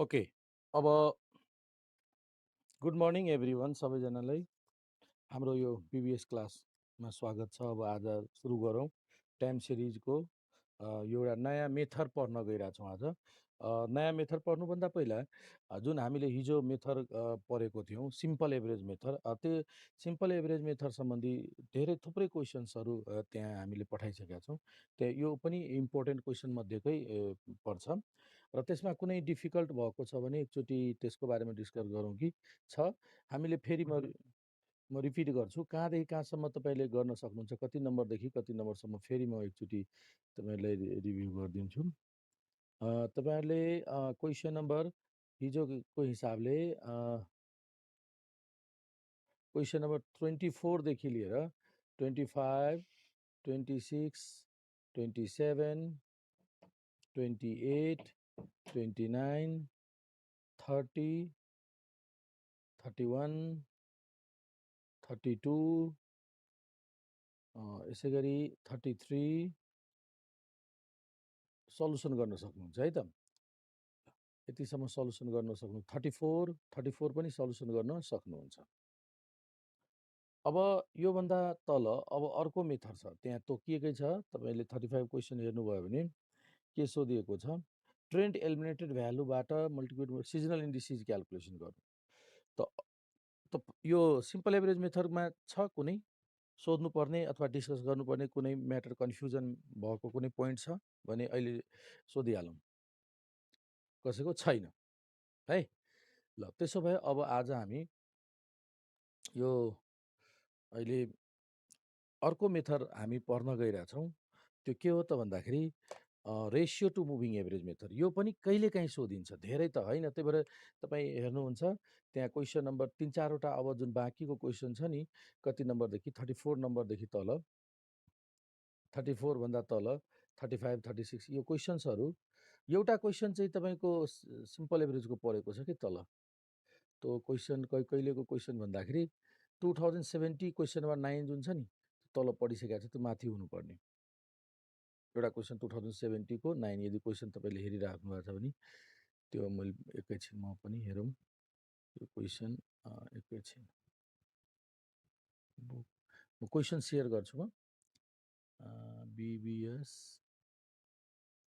Okay, अब good morning everyone सबैजनालाई। हाम्रो यो पिबिएस क्लासमा स्वागत छ। अब आज सुरु गरौँ टाइम सिरिजको एउटा नयाँ मेथड पढ्न गइरहेछौँ आज। नयाँ मेथड पढ्नुभन्दा पहिला जुन हामीले हिजो मेथड पढेको थियौँ सिम्पल एभरेज मेथड, त्यो सिम्पल एभरेज मेथड सम्बन्धी धेरै थुप्रै क्वेसन्सहरू त्यहाँ हामीले पठाइसकेका छौँ। त्यहाँ यो पनि इम्पोर्टेन्ट क्वेसन मध्येकै पर्छ र त्यसमा कुनै डिफिकल्ट भएको छ भने एकचोटि त्यसको बारेमा डिस्कस गरौँ कि छ। हामीले फेरि म रिपिट गर्छु, कहाँदेखि कहाँसम्म तपाईँले गर्न सक्नुहुन्छ, कति नम्बरदेखि कति नम्बरसम्म फेरि म एकचोटि तपाईँलाई रिभ्यू गरिदिन्छु। तपाईँहरूले क्वेसन नम्बर हिजोको हिसाबले क्वेसन नम्बर 24देखि लिएर 25, 26, 27, 28, 29, 30, 31, 32, यसै गरी 33 सल्युसन गर्न सक्नुहुन्छ है त। यतिसम्म सल्युसन गर्न सक्नु। 34 पनि सल्युसन गर्न सक्नुहुन्छ। अब योभन्दा तल अब अर्को मेथड छ, त्यहाँ तोकिएकै छ। तपाईँले 35 क्वेसन हेर्नुभयो भने के सोधिएको छ, ट्रेन्ड एलिमिनेटेड भ्यालुबाट मल्टिप्लिकेट सिजनल इन्डिसेस क्यालकुलेसन गर्नु। त यो सिम्पल एभरेज मेथडमा छ कुनै सोध्नुपर्ने अथवा डिस्कस गर्नुपर्ने कुनै म्याटर, कन्फ्युजन भएको कुनै पोइन्ट छ भने अहिले सोधिहालौँ। कसैको छैन है। ल त्यसो भए अब आज हामी यो अहिले अर्को मेथड हामी पढ्न गइरहेछौँ। त्यो के हो त भन्दाखेरि ratio to moving average method. यो पनि कहिलेकाहीँ सोधिन्छ, धेरै त होइन। त्यही भएर तपाईँ हेर्नुहुन्छ त्यहाँ क्वेसन नम्बर 3-4वटा अब जुन बाँकीको क्वेसन छ नि, कति नम्बरदेखि 34 नम्बरदेखि तल, 34 भन्दा तल 35, 36 यो क्वेसन्सहरू। एउटा क्वेसन चाहिँ तपाईँको सिम्पल एभरेजको परेको छ कि तल। त्यो क्वेसन कहिलेको क्वेसन भन्दाखेरि 2070 क्वेसन नम्बर 9 जुन छ नि, तल पढिसकेको छ, त्यो माथि हुनुपर्ने एउटा क्वेसन 2070 को 9। यदि क्वेसन तपाईँले हेरिराख्नु भएको छ भने त्यो मैले एकैछिन म पनि हेरौँ त्यो क्वेसन। एकैछिन म क्वेसन सेयर गर्छु। म BBS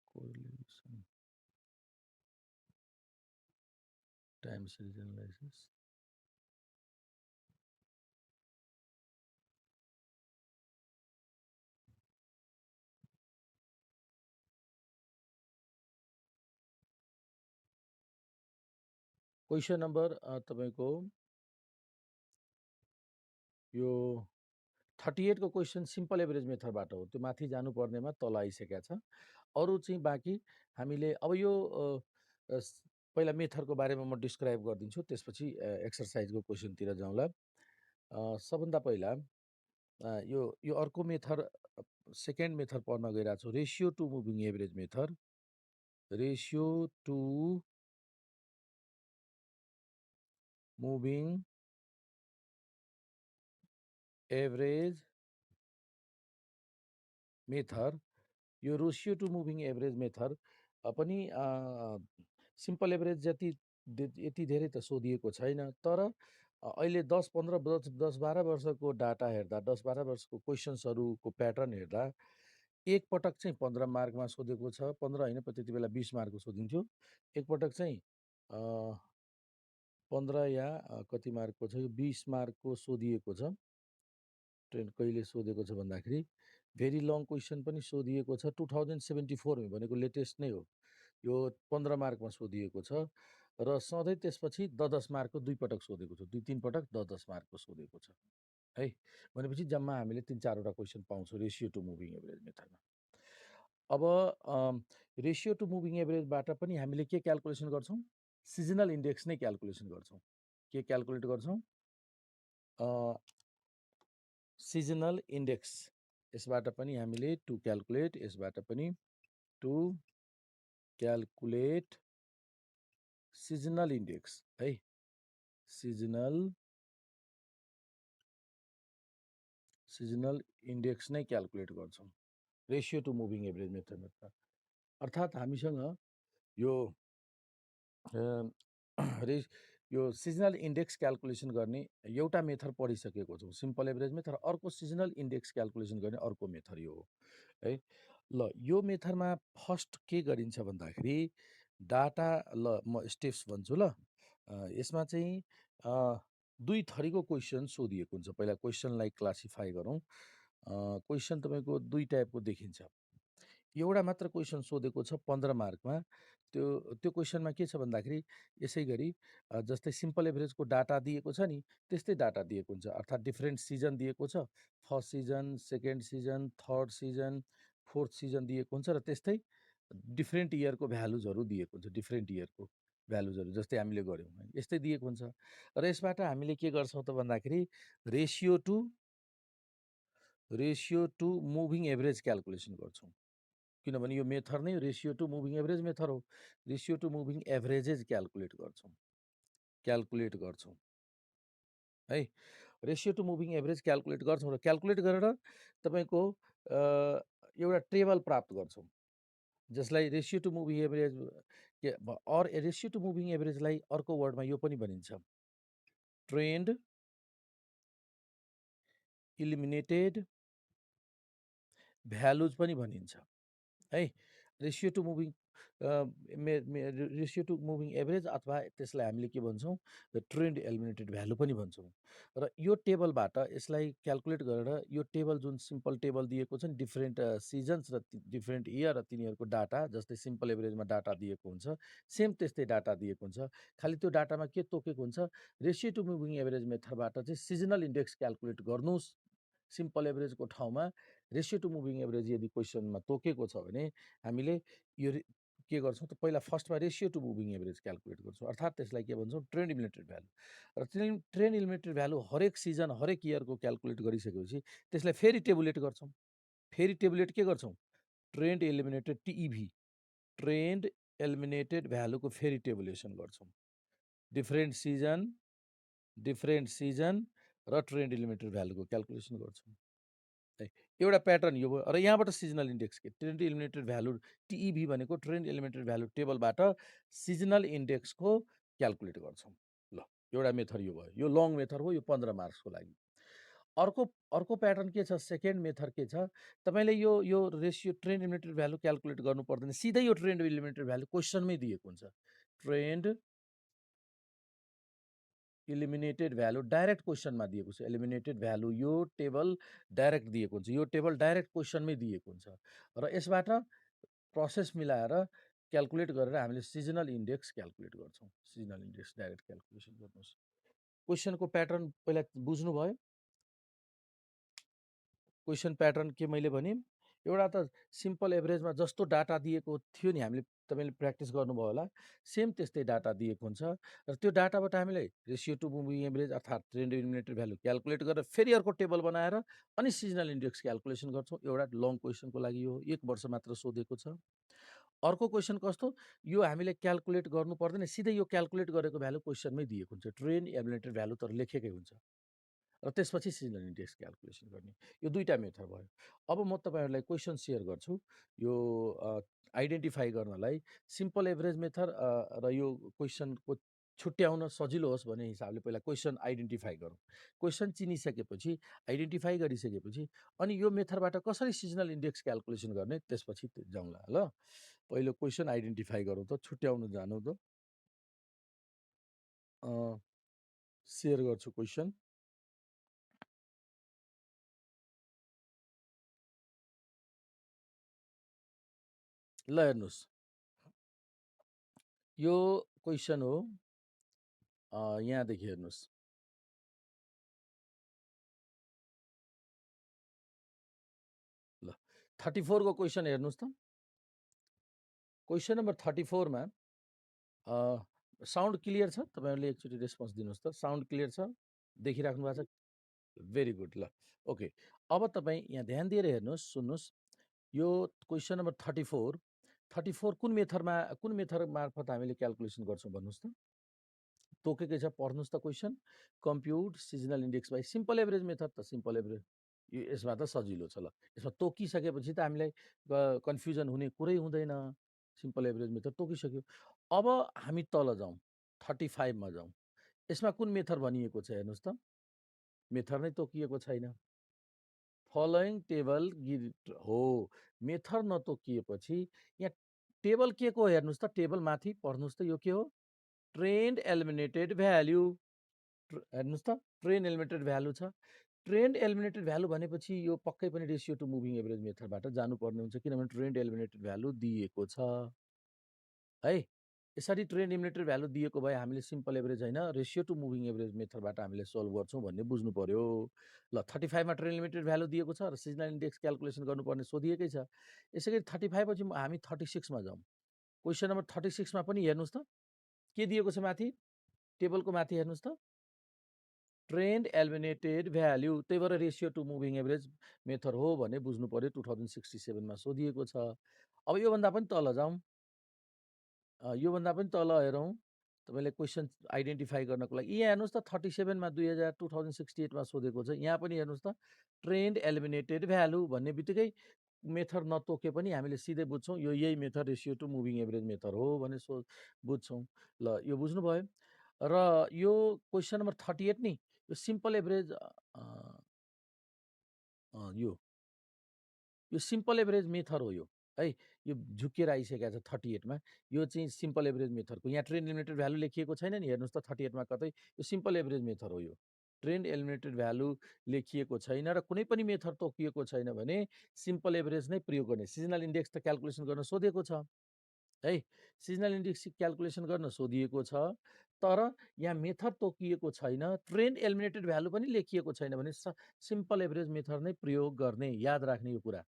correlation time series analysis. Question number तपाईँको यो 38 को क्वेसन सिम्पल एभरेज मेथडबाट हो। त्यो माथि जानुपर्नेमा तल आइसकेको छ। अरू चाहिँ बाँकी हामीले अब यो पहिला मेथडको बारेमा म डिस्क्राइब गरिदिन्छु, त्यसपछि एक्सर्साइजको क्वेसनतिर जाउँला। सबभन्दा पहिला यो यो अर्को मेथड, सेकेन्ड मेथड पढ्न गइरहेको छु, ratio to moving average method. Ratio to moving average method. यो ratio to moving average method पनि सिम्पल एभरेज जति यति धेरै त सोधिएको छैन। तर अहिले 10-15 वर्षको डाटा हेर्दा, 10-12 वर्षको क्वेसन्सहरूको प्याटर्न हेर्दा एकपटक चाहिँ 15 मार्कमा सोधेको छ। 15 होइन, त्यति बेला 20 मार्कको सोधिन्थ्यो। एकपटक चाहिँ 15 या कति मार्कको छ, यो 20 मार्कको सोधिएको छ। ट्रेन्ड कहिले सोधेको छ भन्दाखेरि भेरी लङ क्वेसन पनि सोधिएको छ। 2074 भनेको लेटेस्ट नै हो। यो 15 मार्कमा सोधिएको छ र सधैँ त्यसपछि 10-10 मार्कको 2 पटक सोधेको छ, 2-3 पटक 10-10 मार्कको सोधेको छ है। भनेपछि जम्मा हामीले 3-4वटा क्वेसन पाउँछौँ रेसियो टु मुभिङ एभरेज मेथडमा। अब रेसियो टु मुभिङ एभरेजबाट पनि हामीले के क्यालकुलेसन गर्छौँ, सिजनल इन्डेक्स नै क्यालकुलेसन गर्छौँ। के क्यालकुलेट गर्छौँ, सिजनल इन्डेक्स। यसबाट पनि हामीले टु क्यालकुलेट, यसबाट पनि टु क्यालकुलेट सिजनल इन्डेक्स है। सिजनल इन्डेक्स नै क्यालकुलेट गर्छौँ रेसियो टु मुभिङ एभरेज मेथडमा। अर्थात् हामीसँग यो अ, रे यो सिजनल इन्डेक्स क्याल्कुलेसन गर्ने एउटा मेथड पढिसकेको छौँ, सिम्पल एभरेज मेथड। अर्को सिजनल इन्डेक्स क्याल्कुलेसन गर्ने अर्को मेथड यो हो, है। ल यो मेथडमा फर्स्ट के गरिन्छ भन्दाखेरि डाटा, ल म स्टेप्स भन्छु ल। यसमा चाहिँ 2 थरीको क्वेसन सोधिएको हुन्छ। पहिला क्वेसनलाई क्लासिफाई गरौँ। क्वेसन तपाईँको 2 टाइपको देखिन्छ। एउटा मात्र क्वेसन सोधेको छ 15 मार्कमा। त्यो क्वेसनमा के छ भन्दाखेरि यसै गरी जस्तै सिम्पल एभरेजको डाटा दिएको छ नि, त्यस्तै डाटा दिएको हुन्छ। अर्थात् डिफ्रेन्ट सिजन दिएको छ, first season, second season, third season, fourth season दिएको हुन्छ र त्यस्तै डिफ्रेन्ट इयरको भ्यालुजहरू दिएको हुन्छ, डिफ्रेन्ट इयरको भ्यालुजहरू जस्तै हामीले गऱ्यौँ, है, यस्तै दिएको हुन्छ। र यसबाट हामीले के गर्छौँ त भन्दाखेरि ratio to moving average calculation गर्छौँ। किनभने यो मेथड नै ratio to moving average method हो। Ratio to moving averages calculate गर्छौँ, है। Ratio to moving average calculate गर्छौँ र क्याल्कुलेट गरेर तपाईँको एउटा टेबल प्राप्त गर्छौँ, जसलाई ratio to moving average ratio to moving एभरेजलाई अर्को वर्डमा यो पनि भनिन्छ, ट्रेन्ड इलिमिनेटेड भ्यालुज पनि भनिन्छ, है। Ratio to moving ratio to moving average अथवा त्यसलाई हामीले के भन्छौँ, ट्रेन्ड एलिमिनेटेड भ्यालु पनि भन्छौँ। र यो टेबलबाट यसलाई क्याल्कुलेट गरेर यो टेबल जुन सिम्पल टेबल दिएको छ नि, डिफ्रेन्ट सिजन्स र डिफ्रेन्ट इयर र तिनीहरूको डाटा, जस्तै सिम्पल एभरेजमा डाटा दिएको हुन्छ, सेम त्यस्तै डाटा दिएको हुन्छ। खालि त्यो डाटामा के तोकेको हुन्छ, रेसियो टु मुभिङ एभरेज मेथडबाट चाहिँ सिजनल इन्डेक्स क्याल्कुलेट गर्नुहोस्। सिम्पल एभरेजको ठाउँमा रेसियो टु मुभिङ एभरेज यदि क्वेसनमा तोकेको छ भने हामीले यो के गर्छौँ त, पहिला फर्स्टमा ratio to moving average calculate गर्छौँ, अर्थात् त्यसलाई के भन्छौँ, ट्रेन्ड इलिमिनेटेड भ्यालु। र ट्रेन्ड इलिमिनेटेड भ्यालु हरेक सिजन, हरेक इयरको क्याल्कुलेट गरिसकेपछि त्यसलाई फेरि टेबुलेट गर्छौँ। फेरि टेबुलेट के गर्छौँ, trend eliminated TEV, trend eliminated भ्यालुको फेरि टेबुलेसन गर्छौँ। डिफ्रेन्ट सिजन र ट्रेन्ड इलिमिनेटेड भ्यालुको क्याल्कुलेसन गर्छौँ, है। एउटा प्याटर्न यो भयो। र यहाँबाट सिजनल इन्डेक्स के ट्रेन्ड इलिमिनेटेड भ्यालु टिइभी भनेको ट्रेन्ड इलिमिनेटेड भ्यालु टेबलबाट सिजनल इन्डेक्सको क्याल्कुलेट गर्छौँ। ल एउटा मेथड यो भयो, यो लङ मेथड हो, यो 15 मार्क्सको लागि। अर्को अर्को प्याटर्न के छ, सेकेन्ड मेथड के छ, तपाईँले यो यो ratio trend eliminated value calculate गर्नु पर्दैन, सिधै यो ट्रेन्ड इलिमिनेटेड भ्यालु क्वेसनमै दिएको हुन्छ। ट्रेन्ड इलिमिनेटेड भ्यालु डाइरेक्ट क्वेसनमा दिएको छ। एलिमिनेटेड भ्यालु यो टेबल डाइरेक्ट दिएको हुन्छ, यो टेबल डाइरेक्ट क्वेसनमै दिएको हुन्छ। र यसबाट प्रोसेस मिलाएर क्याल्कुलेट गरेर हामीले सिजनल इन्डेक्स क्याल्कुलेट गर्छौँ। सिजनल इन्डेक्स डाइरेक्ट क्याल्कुलेसन गर्नुहोस्। क्वेसनको प्याटर्न पहिला बुझ्नुभयो। क्वेसन प्याटर्न के मैले भने, एउटा त सिम्पल एभरेजमा जस्तो डाटा दिएको थियो नि, हामीले तपाईँले प्र्याक्टिस गर्नुभयो होला, सेम त्यस्तै डाटा दिएको हुन्छ। र त्यो डाटाबाट हामीले रेसियो टु मुभिङ एभरेज अर्थात् ट्रेन्ड इलिमिनेटेड भ्यालु क्याल्कुलेट गरेर फेरि अर्को टेबल बनाएर अनि सिजनल इन्डेक्स क्याल्कुलेसन गर्छौँ। एउटा लङ क्वेसनको लागि यो 1 वर्ष मात्र सोधेको छ। अर्को क्वेसन कस्तो, यो हामीले क्याल्कुलेट गर्नु पर्दैन, सिधै यो क्याल्कुलेट गरेको भ्यालु क्वेसनमै दिएको हुन्छ, ट्रेन्ड एलिमिनेटेड भ्यालु तर लेखेकै हुन्छ। र त्यसपछि सिजनल इन्डेक्स क्याल्कुलेसन गर्ने, यो 2टा मेथड भयो। अब म तपाईँहरूलाई क्वेसन सेयर गर्छु यो आइडेन्टिफाई गर्नलाई। सिम्पल एभरेज मेथड र यो क्वेसनको छुट्याउन सजिलो होस् भन्ने हिसाबले पहिला क्वेसन आइडेन्टिफाई गरौँ। क्वेसन चिनिसकेपछि, आइडेन्टिफाई गरिसकेपछि अनि यो मेथडबाट कसरी सिजनल इन्डेक्स क्याल्कुलेसन गर्ने त्यसपछि जाउँला। ल पहिलो क्वेसन आइडेन्टिफाई गरौँ त, छुट्याउनु जानु त। सेयर गर्छु क्वेसन। ल हेर्नुहोस्, यो क्वेसन हो, यहाँदेखि हेर्नुहोस्। ल 34 को क्वेसन हेर्नुहोस् त। क्वेसन नम्बर 34 मा साउन्ड क्लियर छ? तपाईँहरूले एकचोटि रेस्पोन्स दिनुहोस् त। साउन्ड क्लियर छ? देखिराख्नु भएको छ? Very good. ल ओके, अब तपाईँ यहाँ ध्यान दिएर हेर्नुहोस्, सुन्नुहोस्। यो क्वेसन नम्बर 34 कुन मेथड मार्फत हामीले क्याल्कुलेसन गर्छौँ भन्नुहोस् त। तोकेकै छ, पढ्नुहोस् त question. कम्प्युट seasonal index by simple average method त सिम्पल एभरेज, यो यसमा त सजिलो छ। ल यसमा तोकिसकेपछि त हामीलाई कन्फ्युजन हुने कुरै हुँदैन। सिम्पल एभरेज मेथड तोकिसक्यो। अब हामी तल जाउँ, 35 मा जाउँ। यसमा कुन मेथड भनिएको छ हेर्नुहोस् त? मेथड नै तोकिएको छैन। फलोइङ टेबल हो। मेथड नतोकिएपछि यहाँ टेबल के को हेर्नुहोस् त? टेबल माथि पढ्नुहोस् त, यो के हो? Trend eliminated value. हेर्नुहोस् त, ट्रेन्ड एलिमिनेटेड भ्यालु छ। ट्रेन्ड एलिमिनेटेड भ्यालु भनेपछि यो पक्कै पनि रेसियो टु मुभिङ एभरेज मेथडबाट जानुपर्ने हुन्छ, किनभने ट्रेन्ड एलिमिनेटेड भ्यालु दिएको छ है। यसरी ट्रेन्ड एलिमिनेटेड भ्यालु दिएको भए हामीले सिम्पल एभरेज होइन, रेसियो टु मुभिङ एभरेज मेथडबाट हामीले सोल्भ गर्छौँ भन्ने बुझ्नु पर्यो। ल 35 मा ट्रेन्ड एलिमिनेटेड भ्यालु दिएको छ र सिजनल इन्डेक्स क्यालकुलेसन गर्नुपर्ने सोधिएकै छ। यसै गरी 35 पछि हामी 36 मा जाउँ। क्वेसन नम्बर 36 मा पनि हेर्नुहोस् त, के दिएको छ माथि? टेबलको माथि हेर्नुहोस् त, ट्रेन्ड एलिमिनेटेड भ्याल्यु, त्यही भएर ratio to moving average method हो भन्ने बुझ्नु पर्यो। 2067 मा सोधिएको छ। अब योभन्दा पनि तल जाउँ, योभन्दा पनि तल हेरौँ, तपाईँले क्वेसन आइडेन्टिफाई गर्नको लागि। यहाँ हेर्नुहोस् त, 37 मा 2068 मा सोधेको छ। यहाँ पनि हेर्नुहोस् त, ट्रेन्ड एलिमिनेटेड भ्यालु भन्ने बित्तिकै मेथड नतोके पनि हामीले सिधै बुझ्छौँ यो यही method ratio to moving average method हो भने बुझ्छौँ। ल यो बुझ्नुभयो। र यो क्वेसन नम्बर 38 नि, यो सिम्पल एभरेज यो सिम्पल एभरेज मेथड हो यो है। यो झुकेर आइसकेको छ 38 मा। यो चाहिँ सिम्पल एभरेज मेथडको, यहाँ ट्रेन्ड एलिमिनेटेड भ्यालु लेखिएको छैन नि, हेर्नुहोस् त 38 मा कतै। यो सिम्पल एभरेज मेथड हो यो। ट्रेन्ड एलिमिनेटेड भ्यालु लेखिएको छैन र कुनै पनि मेथड तोकिएको छैन भने सिम्पल एभरेज नै प्रयोग गर्ने। सिजनल इन्डेक्स त क्यालकुलेसन गर्न सोधेको छ है। सिजनल इन्डेक्स क्यालकुलेसन गर्न सोधिएको छ, तर यहाँ मेथड तोकिएको छैन, ट्रेन्ड एलिमिनेटेड भ्यालु पनि लेखिएको छैन भने सिम्पल एभरेज मेथड नै प्रयोग गर्ने। याद राख्ने यो कुरा,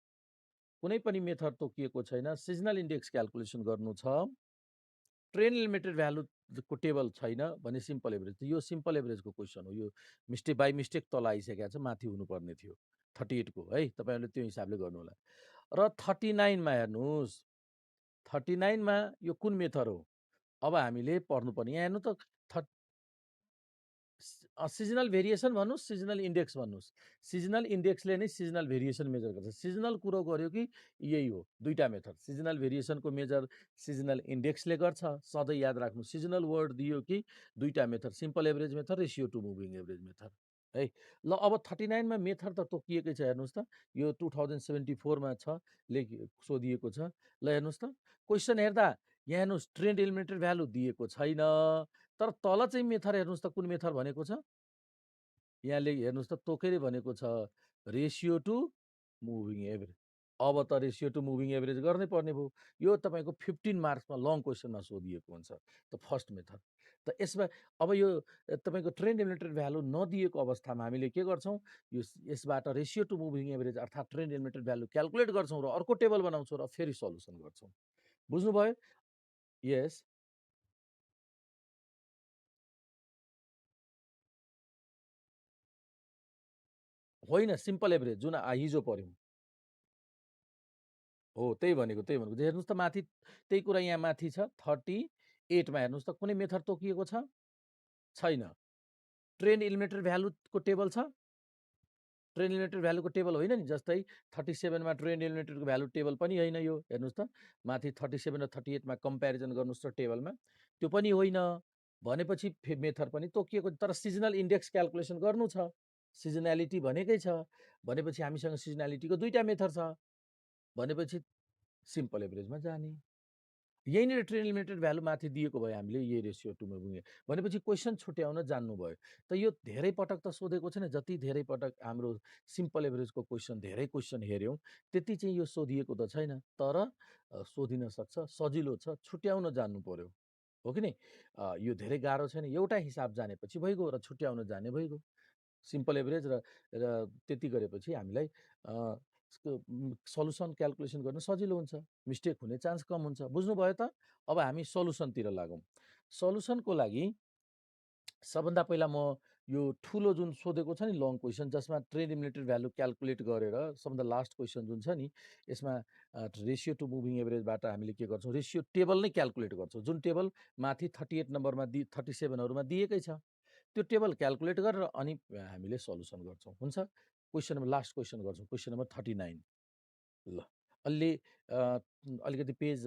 कुनै पनि मेथड तोकिएको छैन, सिजनल इन्डेक्स क्यालकुलेसन गर्नु छ, ट्रेन्ड एलिमिनेटेड भ्यालुको टेबल छैन भने सिम्पल एभरेज। यो सिम्पल एभरेजको क्वेसन हो। यो मिस्टेक बाई मिस्टेक तल आइसकेको छ, माथि हुनुपर्ने थियो 38 को है। तपाईँहरूले त्यो हिसाबले गर्नु होला। र 39 मा हेर्नुहोस्, 39 मा यो कुन मेथड हो? अब हामीले पढ्नुपर्ने, यहाँ हेर्नु त, सिजनल भेरिएसन भन्नुहोस्, सिजनल इन्डेक्स भन्नुहोस्। सिजनल इन्डेक्सले नै सिजनल भेरिएसन मेजर गर्छ। सिजनल कुरो गर्यो कि यही हो, दुईटा मेथड। सिजनल भेरिएसनको मेजर सिजनल इन्डेक्सले गर्छ, सधैँ याद राख्नु। सिजनल वर्ड दियो कि दुईटा मेथड, simple average method, ratio to moving average method है। ल अब 39 मा मेथड त तोकिएकै छ, हेर्नुहोस् त, यो 2074 मा छ, सोधिएको छ। ल हेर्नुहोस् त, क्वेसन हेर्दा यहाँ हेर्नुहोस्, ट्रेन्ड एलिमिनेटेड भ्यालु दिएको छैन, तर तल चाहिँ मेथड हेर्नुहोस् त, कुन मेथड भनेको छ? यहाँले हेर्नुहोस् त, तोकेरै भनेको छ रेसियो टु मुभिङ एभरेज। अब त रेसियो टु मुभिङ एभरेज गर्नै पर्ने भयो। यो तपाईँको 15 मार्क्समा लङ क्वेसनमा सोधिएको हुन्छ, त फर्स्ट मेथड। त यसमा अब यो तपाईँको ट्रेन्ड एलिमिनेटेड भ्यालु नदिएको अवस्थामा हामीले के गर्छौँ? यो यसबाट रेसियो टु मुभिङ एभरेज अर्थात् ट्रेन्ड एलिमिनेटेड भ्यालु क्यालकुलेट गर्छौँ र अर्को टेबल बनाउँछौँ र फेरि सल्युसन गर्छौँ। बुझ्नुभयो? यस। होइन, सिम्पल एभरेज जुन हिजो पढ्यौँ हो, त्यही भनेको। हेर्नुहोस् त माथि, त्यही कुरा यहाँ माथि छ 38 मा हेर्नुहोस् त, कुनै मेथड तोकिएको छ? छैन। ट्रेन्ड एलिमिनेटेड भ्यालुको टेबल छ? ट्रेन्ड एलिमिनेटेड भ्यालुको टेबल होइन नि। जस्तै 37 मा ट्रेन्ड एलिमिनेटेडको भ्यालु टेबल पनि होइन यो। हेर्नुहोस् त, माथि 37 र 38 मा कम्पेरिजन गर्नुहोस् त टेबलमा, त्यो पनि होइन भनेपछि मेथड पनि तोकिएको। तर सिजनल इन्डेक्स क्यालकुलेसन गर्नु छ, सिजनालिटी भनेकै छ भनेपछि हामीसँग सिजनालिटीको दुईटा मेथड छ भनेपछि सिम्पल एभरेजमा जाने। यहीँनिर ट्रेन्ड एलिमिनेटेड भ्यालु माथि दिएको भयो, हामीले यही रेसियो टु मुभिङ भनेपछि क्वेसन छुट्याउन जान्नुभयो। त यो धेरै पटक त सोधेको छैन, जति धेरै पटक हाम्रो सिम्पल एभरेजको क्वेसन धेरै क्वेसन हेऱ्यौँ त्यति चाहिँ यो सोधिएको त छैन, तर सोधिन सक्छ, सजिलो छ, छुट्याउन जान्नु पर्यो, हो कि नै? यो धेरै गाह्रो छैन, एउटा हिसाब जानेपछि भइगयो र छुट्याउन जाने भइगयो। सिम्पल एभरेज र त्यति गरेपछि हामीलाई सल्युसन क्यालकुलेसन गर्न सजिलो हुन्छ, मिस्टेक हुने चान्स कम हुन्छ। बुझ्नुभयो त? अब हामी सल्युसनतिर लागौँ। सल्युसनको लागि सबभन्दा पहिला म यो ठुलो जुन सोधेको छ नि लङ क्वेसन, जसमा ट्रेन्ड एलिमिनेटेड भ्यालु क्यालकुलेट गरेर सबभन्दा लास्ट क्वेसन जुन छ नि, यसमा रेसियो टु मुभिङ एभरेजबाट हामीले के गर्छौँ? रेसियो टेबल नै क्यालकुलेट गर्छौँ, जुन टेबल माथि 38 नम्बरमा 37हरूमा दिएकै छ, त्यो टेबल क्यालकुलेट गरेर अनि हामीले सल्युसन गर्छौँ। हुन्छ? क्वेसन नम्बर लास्ट क्वेसन गर्छौँ, क्वेसन नम्बर 39। ल अलि अलिकति पेज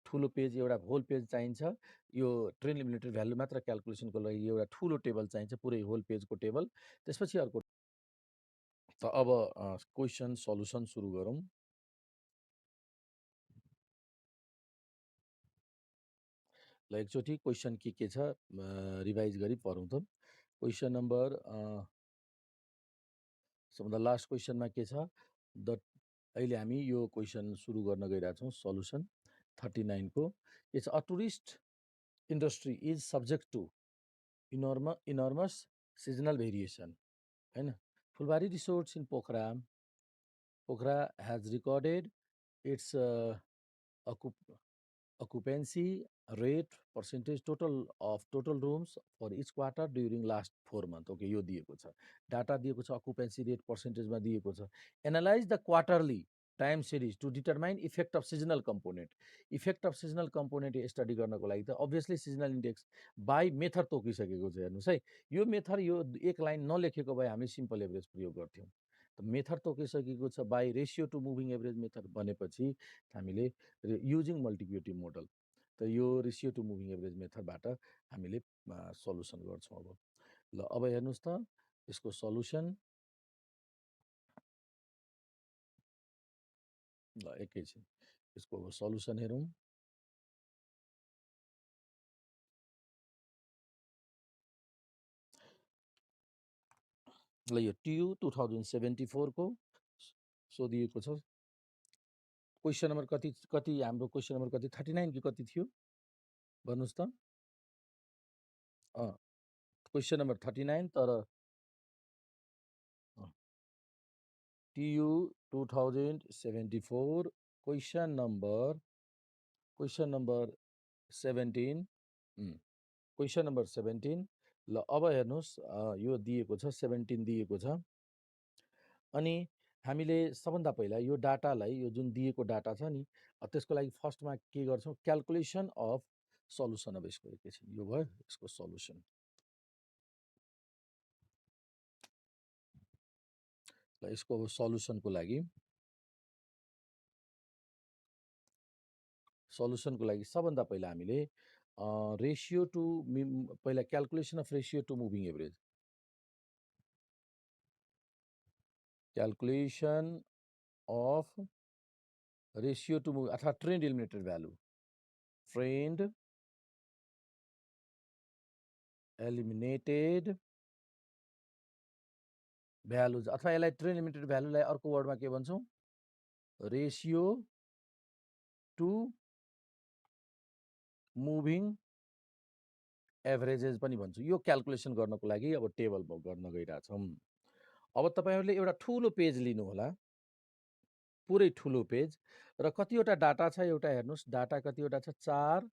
ठुलो पेज एउटा होल पेज चाहिन्छ। यो ट्रेन्ड लिमिटेड भ्यालु मात्र क्याल्कुलेसनको लागि एउटा ठुलो टेबल चाहिन्छ, पुरै होल पेजको टेबल। त्यसपछि अर्को त अब क्वेसन सल्युसन सुरु गरौँ। ल एकचोटि क्वेसन के छ रिभाइज गरी पढौँ त। क्वेसन नम्बर सबभन्दा लास्ट क्वेसनमा के छ द अहिले हामी यो क्वेसन सुरु गर्न गइरहेछौँ सल्युसन 39 को। के छ, a tourist industry is subject to enormous seasonal variation हैन। Phulbari resorts in Pokhara has recorded its occupancy rate percentage total rooms for each quarter during last 4 month। Okay, यो दिएको छ, डाटा दिएको छ, अकुपेन्सी रेट पर्सेन्टेजमा दिएको छ। Analyse the quarterly time series to determine effect of seasonal component. Effect of seasonal component study गर्नको लागि त obviously seasonal index by method तोकिसकेको छ। हेर्नुहोस् है, यो मेथड यो एक लाइन नलेखेको भए हामी सिम्पल एभरेज प्रयोग गर्थ्यौँ। त मेथड तोकिसकेको छ by ratio to moving average method भनेपछि हामीले युजिङ मल्टिप्लिकेटिभ मोडल, त यो रेसियो टु मुभिङ एभरेज मेथडबाट हामीले सल्युसन गर्छौँ। अब ल अब हेर्नुहोस् त यसको सल्युसन। ल एकैछिन यसको अब सल्युसन हेरौँ। ल यो TU 2074 को सोधिएको छ। क्वेसन नम्बर कति हाम्रो क्वेसन नम्बर कति 39 कि कति थियो भन्नुहोस् त। क्वेसन नम्बर 39 तर TU 2074 question number 17 question number 17। ल अब हेर्नुहोस् यो दिएको छ 17 दिएको छ। अनि हामीले सबभन्दा पहिला यो डाटालाई, यो जुन दिएको डाटा छ नि त्यसको लागि फर्स्टमा के गर्छौँ, क्याल्कुलेसन अफ सल्युसन। अब यसको एकैछिन यो भयो यसको सल्युसन। ल यसको अब सल्युसनको लागि सबभन्दा पहिला हामीले रेसियो टु पहिला calculation of ratio to moving average, calculation of ratio to move अथवा trend eliminated value, trend eliminated values, अथवा यसलाई ट्रेन्ड एलिमिनेटेड भ्यालुलाई अर्को वर्डमा के भन्छौँ, रेसियो टु मुभिङ एभरेजेस पनि भन्छौँ। यो क्याल्कुलेसन गर्नको लागि अब टेबल गर्न गइरहेछौँ। अब तपाईँहरूले एउटा ठुलो पेज लिनु होला, पुरै ठुलो पेज, र कतिवटा डाटा छ एउटा हेर्नुहोस्, डाटा कतिवटा छ 4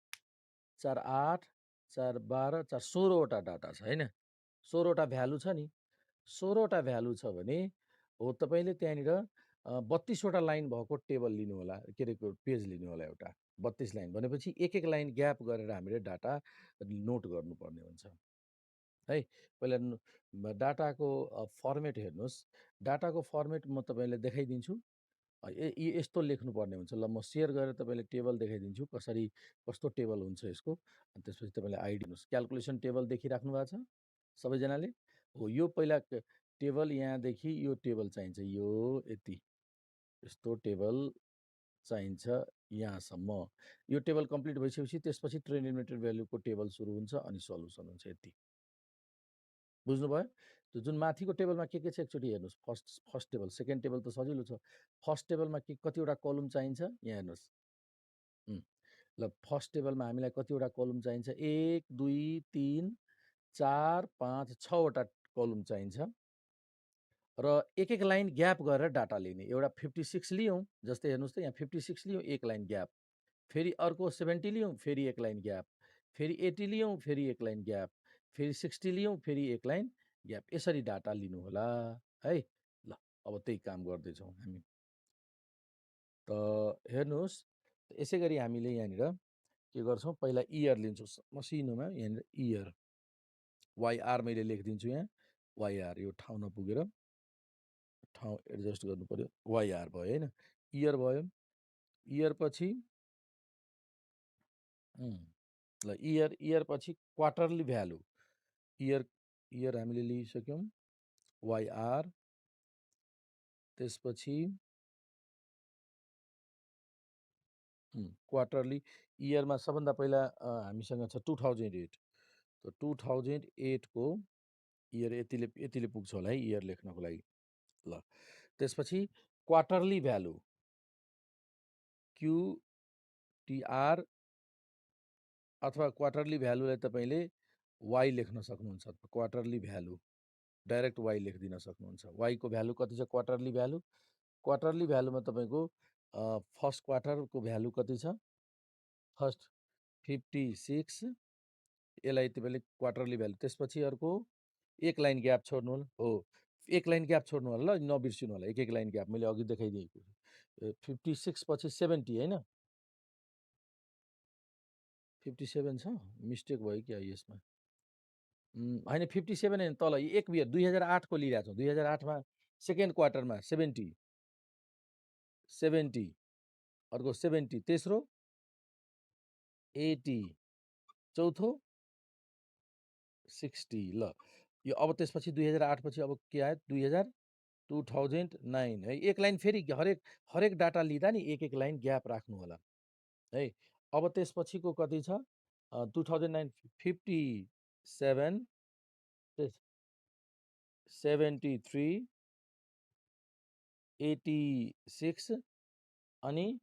4 8 4 12 4 16वटा डाटा छ हैन। 16वटा भ्यालु छ नि, 16वटा भ्यालु छ भने हो तपाईँले त्यहाँनिर 32वटा लाइन भएको टेबल लिनु होला, के अरे पेज लिनु होला एउटा 32 लाइन भनेपछि एक एक लाइन ग्याप गरेर हामीले डाटा नोट गर्नुपर्ने हुन्छ है। पहिला डाटाको फर्मेट हेर्नुहोस्, डाटाको फर्मेट म तपाईँलाई देखाइदिन्छु। यस्तो लेख्नुपर्ने हुन्छ। ल म सेयर गरेर तपाईँलाई टेबल देखाइदिन्छु कसरी कस्तो टेबल हुन्छ यसको। अनि त्यसपछि तपाईँले आइडी दिनुहोस्। क्याल्कुलेसन टेबल देखिराख्नु भएको छ सबैजनाले? हो, यो पहिला टेबल यहाँदेखि यो टेबल चाहिन्छ, यो यति यस्तो टेबल चाहिन्छ यहाँसम्म। यो टेबल कम्प्लिट भइसकेपछि त्यसपछि ट्रेन्ड एलिमिनेटेड भ्यालुको टेबल सुरु हुन्छ अनि सल्युसन हुन्छ। यति बुझ्नुभयो? त्यो जुन माथिको टेबलमा के छ एकचोटि हेर्नुहोस्। फर्स्ट टेबल, सेकेन्ड टेबल त सजिलो छ। फर्स्ट टेबलमा कतिवटा कलम चाहिन्छ यहाँ हेर्नुहोस्। ल फर्स्ट टेबलमा हामीलाई कतिवटा कलम चाहिन्छ, 1 2 3 4 5 6वटा कलम चाहिन्छ। र एक एक लाइन ग्याप गरेर डाटा लिने। एउटा 56 लियौँ, जस्तै हेर्नुहोस् त यहाँ 56 लियौँ, एक लाइन ग्याप, फेरि अर्को 70 लियौँ, फेरि एक लाइन ग्याप, फेरि 80 लियौँ, फेरि एक लाइन ग्याप, फेरि 60 लियौँ, फेरि एक लाइन ग्याप, यसरी डाटा लिनु होला है। ल अब त्यही काम गर्दैछौँ हामी। त हेर्नुहोस्, यसै गरी हामीले यहाँनिर के गर्छौँ, पहिला इयर लिन्छौँ मसिनोमा, यहाँनिर इयर YR मैले लेखिदिन्छु यहाँ, YR यो ठाउँ नपुगेर ठाउँ एडजस्ट गर्नु पर्यो, YR भयो हैन, इयर भयो। इयर पछि ल इयर पछि क्वार्टरली भ्यालु इयर हामीले लिइसक्यौँ वाइआर त्यसपछि क्वार्टरली इयरमा सबभन्दा पहिला हामीसँग छ 2008 त 2008 को इयर यतिले पुग्छ होला है इयर लेख्नको लागि ल त्यसपछि क्वार्टरली भ्यालु क्युटिआर अथवा क्वार्टरली भ्यालुलाई तपाईँले वाइ लेख्न सक्नुहुन्छ क्वार्टरली भ्यालु डाइरेक्ट वाइ लेखिदिन सक्नुहुन्छ वाइको भ्यालु कति छ क्वार्टरली भ्यालुमा तपाईँको फर्स्ट क्वार्टरको भ्यालु कति छ फर्स्ट 56 यसलाई तपाईँले क्वार्टरली भ्यालु त्यसपछि अर्को एक लाइन ग्याप छोड्नु होला हो एक लाइन ग्याप छोड्नु होला ल नबिर्सिनु होला एक लाइन ग्याप मैले अघि देखाइदिएको 56 पछि 70 होइन 57 छ मिस्टेक भयो कि यसमा होइन 57 होइन तल एक बियर 2008 को लिइरहेको छौँ 2008मा सेकेन्ड क्वार्टरमा 70 अर्को 70 तेस्रो 80 चौथो 60 ल यो अब त्यसपछि 2008 पछि अब के आयो 2009 है एक लाइन फेरि हरेक डाटा लिँदा नि एक लाइन ग्याप राख्नु होला है अब त्यसपछिको कति छ 2009 57 73 86 अनि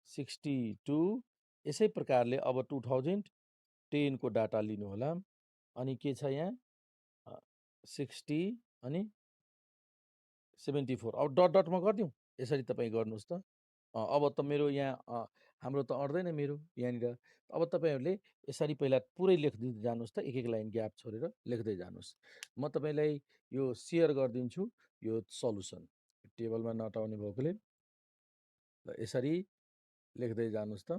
62 यसै प्रकारले अब 2010 को डाटा लिनु होला अनि के छ यहाँ 60 अनि 74 अब डटमा गरिदिउँ यसरी तपाईँ गर्नुहोस् त अब त मेरो यहाँ हाम्रो त अट्दैन मेरो यहाँनिर अब तपाईँहरूले यसरी पहिला पुरै लेख्दै जानुहोस् त एक लाइन ग्याप छोडेर लेख्दै जानुहोस् म तपाईँलाई यो सेयर गरिदिन्छु यो सल्युसन टेबलमा नटाउने भएकोले ल यसरी लेख्दै जानुहोस् त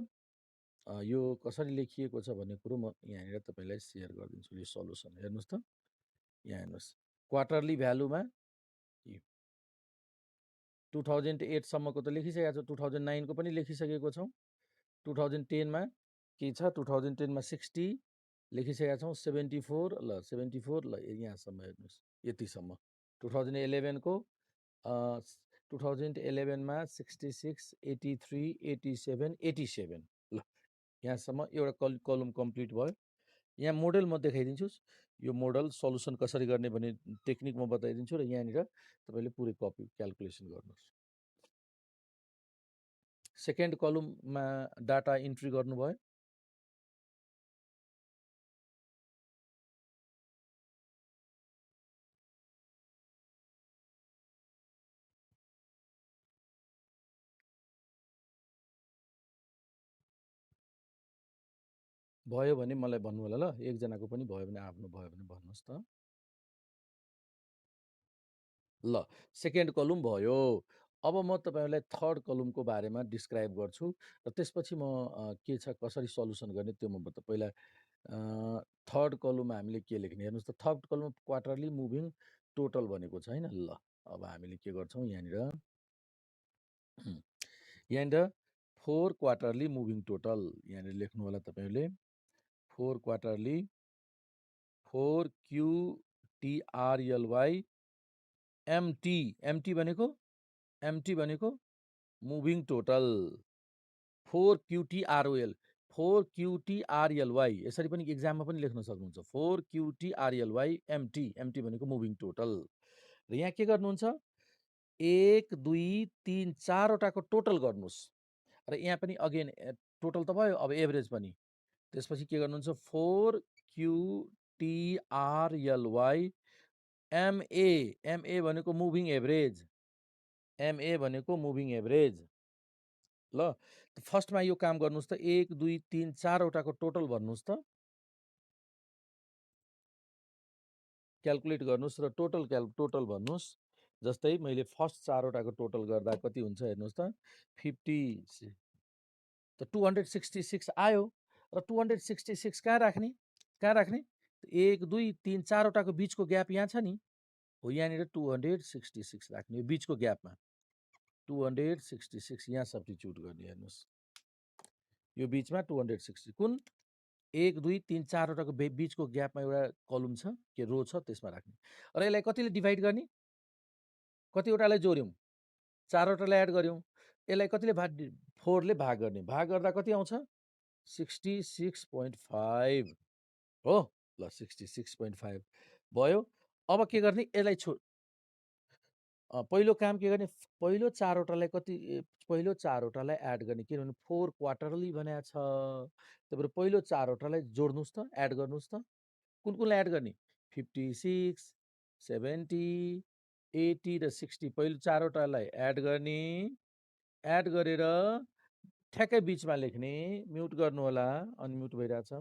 यो कसरी लेखिएको छ भन्ने कुरो म यहाँनिर तपाईँलाई सेयर गरिदिन्छु यो सल्युसन हेर्नुहोस् त यहाँ हेर्नुहोस् क्वार्टरली भ्यालुमा 2008 सम्मको त लेखिसकेको छ 2009 को पनि लेखिसकेको छौँ 2010मा के छ 2010मा 60 लेखिसकेका छौँ 74 ल 74 ल यहाँसम्म हेर्नुहोस् यतिसम्म 2011 को 2011मा 66 83 87 87 ल यहाँसम्म एउटा कलम कम्प्लिट भयो यहाँ मोडल म देखाइदिन्छु यो मोडल सल्युसन कसरी गर्ने भन्ने टेक्निक म बताइदिन्छु र यहाँनिर तपाईँले पुरै कपी क्यालकुलेसन गर्नुहोस् सेकेन्ड कलममा डाटा इन्ट्री गर्नुभयो भयो भने मलाई भन्नु होला ल एकजनाको पनि भयो भने आफ्नो भयो भने भन्नुहोस् त ल सेकेन्ड कलम भयो अब म तपाईँहरूलाई थर्ड कलमको बारेमा डिस्क्राइब गर्छु र त्यसपछि म के छ कसरी सल्युसन गर्ने त्यो म पहिला थर्ड कलममा हामीले के लेख्ने हेर्नुहोस् त थर्ड कलम क्वार्टरली मुभिङ टोटल भनेको छ होइन ल अब हामीले के गर्छौँ यहाँनिर 4 क्वार्टरली मुभिङ टोटल यहाँनिर लेख्नु होला तपाईँहरूले 4 क्वार्टरली 4 QTRLY एमटी भनेको मुभिङ टोटल 4 QTRLY यसरी पनि एक्जाममा पनि लेख्न सक्नुहुन्छ 4 QTRLY एमटी भनेको मुभिङ टोटल र यहाँ के गर्नुहुन्छ 1 2 3 4वटाको टोटल गर्नुहोस् र यहाँ पनि अगेन टोटल त भयो अब एभरेज पनि त्यसपछि के गर्नुहुन्छ 4 QTRLY MA भनेको मुभिङ एभरेज ल फर्स्टमा यो काम गर्नुहोस् त 1 2 3 4वटाको टोटल भन्नुहोस् त क्यालकुलेट गर्नुहोस् र टोटल भन्नुहोस् जस्तै मैले फर्स्ट 4वटाको टोटल गर्दा कति हुन्छ हेर्नुहोस् त 50 त 266 आयो र 266 कहाँ राख्ने 1 2 3 4वटाको बिचको ग्याप यहाँ छ नि हो यहाँनिर 266 राख्ने बिचको ग्यापमा 266 यहाँ सब्स्टिट्युट गर्ने हेर्नुहोस्। यो बिचमा 260 कुन 1 2 3 4 वटाको बिचको ग्यापमा एउटा कलम छ के रो छ त्यसमा राख्ने। र यसलाई कतिले डिभाइड गर्ने? कतिवटालाई जोड्यौँ? 4 वटालाई एड गर्यौँ। यसलाई कतिले 4 ले भाग गर्ने। भाग गर्दा कति आउँछ? 66.5 हो। ल 66.5 भयो। अब के गर्ने? यसलाई पहिलो काम के गर्ने? पहिलो 4 वटालाई पहिलो 4 वटालाई एड गर्ने, किनभने 4 क्वार्टरली भनेको छ। त्यही भएर पहिलो 4 वटालाई जोड्नुहोस् त, एड गर्नुहोस् त। कुनलाई एड गर्ने? 56 70 80 र 60 पहिलो 4 वटालाई एड गर्ने। एड गरेर ठ्याक्कै बिचमा लेख्ने। म्युट गर्नु होला, अनम्युट भइरहेछ।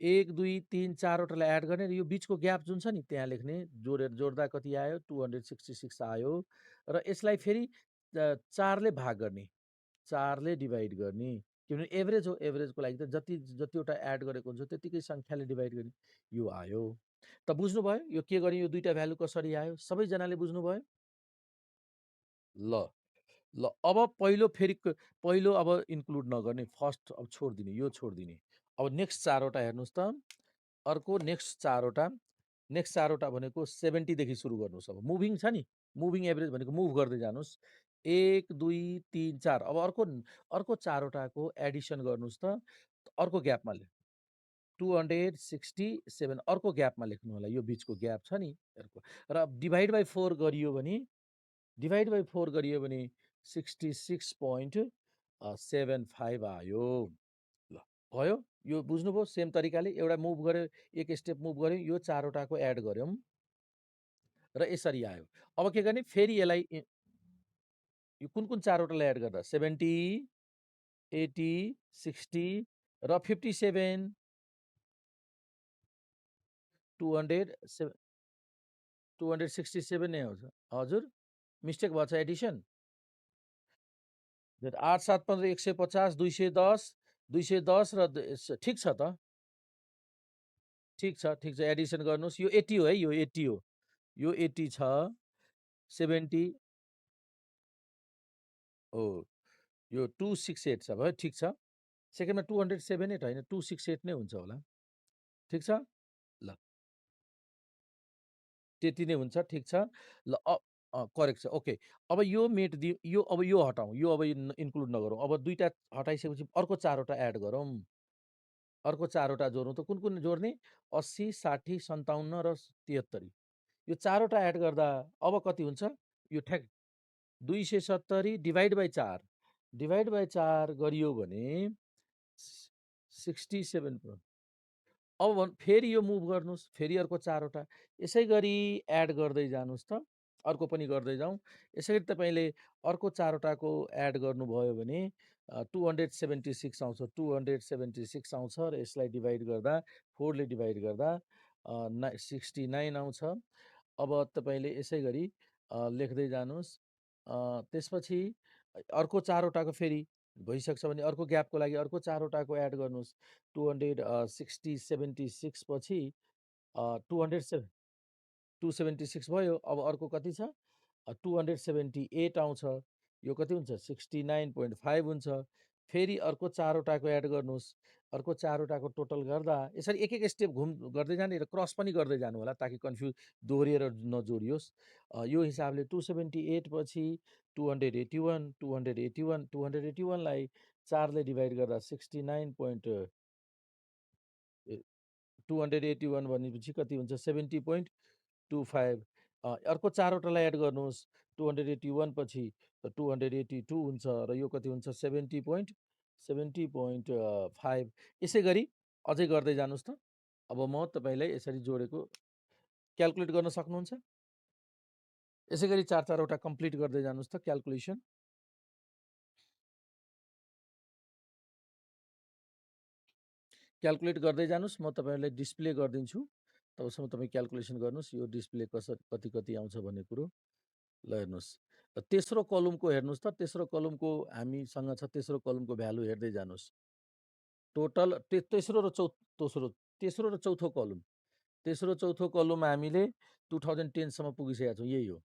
1 2 3 4 वटालाई एड गर्ने र यो बिचको ग्याप जुन छ नि त्यहाँ लेख्ने। जोड्दा कति आयो? 266 आयो। र यसलाई फेरि 4 ले भाग गर्ने, 4 ले डिभाइड गर्ने, किनभने एभरेज हो। एभरेजको लागि त जतिवटा एड गरेको हुन्छ त्यतिकै सङ्ख्याले डिभाइड गर्ने। यो आयो। त बुझ्नुभयो यो के गर्ने? यो दुईटा भ्यालु कसरी आयो? सबैजनाले बुझ्नुभयो? ल ल अब पहिलो अब इन्क्लुड नगर्ने, फर्स्ट अब छोडिदिने, यो छोडिदिने। अब नेक्स्ट 4 वटा हेर्नुहोस् त। अर्को नेक्स्ट 4 वटा भनेको 70 देखि सुरु गर्नुहोस्। अब मुभिङ छ नि, मुभिङ एभरेज भनेको मुभ गर्दै जानुहोस्। 1 2 3 4 अब अर्को 4 वटाको एडिसन गर्नुहोस् त। अर्को ग्यापमा 267 अर्को ग्यापमा लेख्नु होला। यो बिचको ग्याप छ नि अर्को। र डिभाइड बाई 4 गरियो भने 66.75 आयो। ल भयो। यो बुझ्नुभयो? सेम तरिकाले एउटा मुभ गर्यो, एक स्टेप मुभ गर्यो, यो 4 वटाको एड गर्यौँ र यसरी आयो। अब के गर्ने? फेरि यसलाई यो कुन 4 वटालाई एड गर्दा? 70 80 60 र 57 267 नै आउँछ। हजुर मिस्टेक भएछ एडिसन। 8 7 15 150 210 र ठिक छ त, ठिक छ एडिसन गर्नुहोस्। यो 80 हो है, यो 80 हो, यो 80 छ। 70 हो, यो 268 छ भयो। ठिक छ। सेकेन्डमा 278 होइन 268 नै हुन्छ होला। ठिक छ। ल त्यति नै हुन्छ। ठिक छ। ल करेक्ट छ। ओके। अब यो मेटिदियो, यो हटाउँ, यो अब इन्क्लुड नगरौँ। अब दुईटा हटाइसकेपछि अर्को 4 वटा एड गरौँ। अर्को 4 वटा जोडौँ त। कुन जोड्ने? 80 60 57 र 73। यो 4 वटा एड गर्दा अब कति हुन्छ? यो ठ्याक 270 डिभाइड बाई 4 गरियो भने 67। अब फेरि यो मुभ गर्नुहोस्, फेरि अर्को 4 वटा यसै गरी एड गर्दै जानुहोस् त। अर्को पनि गर्दै जाउँ। यसै गरी तपाईँले अर्को 4 वटाको एड गर्नुभयो भने 276 आउँछ। 276 आउँछ र यसलाई डिभाइड गर्दा 4 ले डिभाइड गर्दा 69 आउँछ। अब तपाईँले यसै गरी लेख्दै जानुहोस्। त्यसपछि अर्को 4 वटाको फेरि भइसक्छ भने अर्को ग्यापको लागि अर्को 4 वटाको एड गर्नुहोस्। 260 76 पछि 276 भयो। अब अर्को कति छ? 278 आउँछ। यो कति हुन्छ? 69.5 हुन्छ। फेरि अर्को 4 वटाको एड गर्नुहोस्। अर्को 4 वटाको टोटल गर्दा यसरी एक एक स्टेप गर्दै जाने र क्रस पनि गर्दै जानु होला ताकि कन्फ्युज दोहोरिएर नजोडियोस्। यो हिसाबले 278 पछि 281 281 281 लाई 4 ले डिभाइड गर्दा 281 भनेपछि कति हुन्छ? 70.25। अर्को 4 वटालाई एड गर्नुहोस्। 281 पछि 282 हुन्छ र यो कति हुन्छ? 70.5। यसै गरी अझै गर्दै जानुहोस् त। अब म तपाईँलाई यसरी जोडेको क्याल्कुलेट गर्न सक्नुहुन्छ। यसै गरी 4 वटा कम्प्लिट गर्दै जानुहोस् त क्याल्कुलेसन। क्याल्कुलेट गर्दै जानुहोस्। म तपाईँहरूलाई डिस्प्ले गरिदिन्छु। तबसम्म तपाईँ क्याल्कुलेसन गर्नुहोस् यो डिस्प्ले कति आउँछ भन्ने कुरो। ल हेर्नुहोस्। तेस्रो कलमको हेर्नुहोस् त। तेस्रो कलमको हामीसँग छ। तेस्रो कलमको भ्यालु हेर्दै जानुहोस्। टोटल तेस्रो र चौथो कलम। तेस्रो चौथो कलम हामीले 2010 सम्म पुगिसकेका छौँ। यही हो।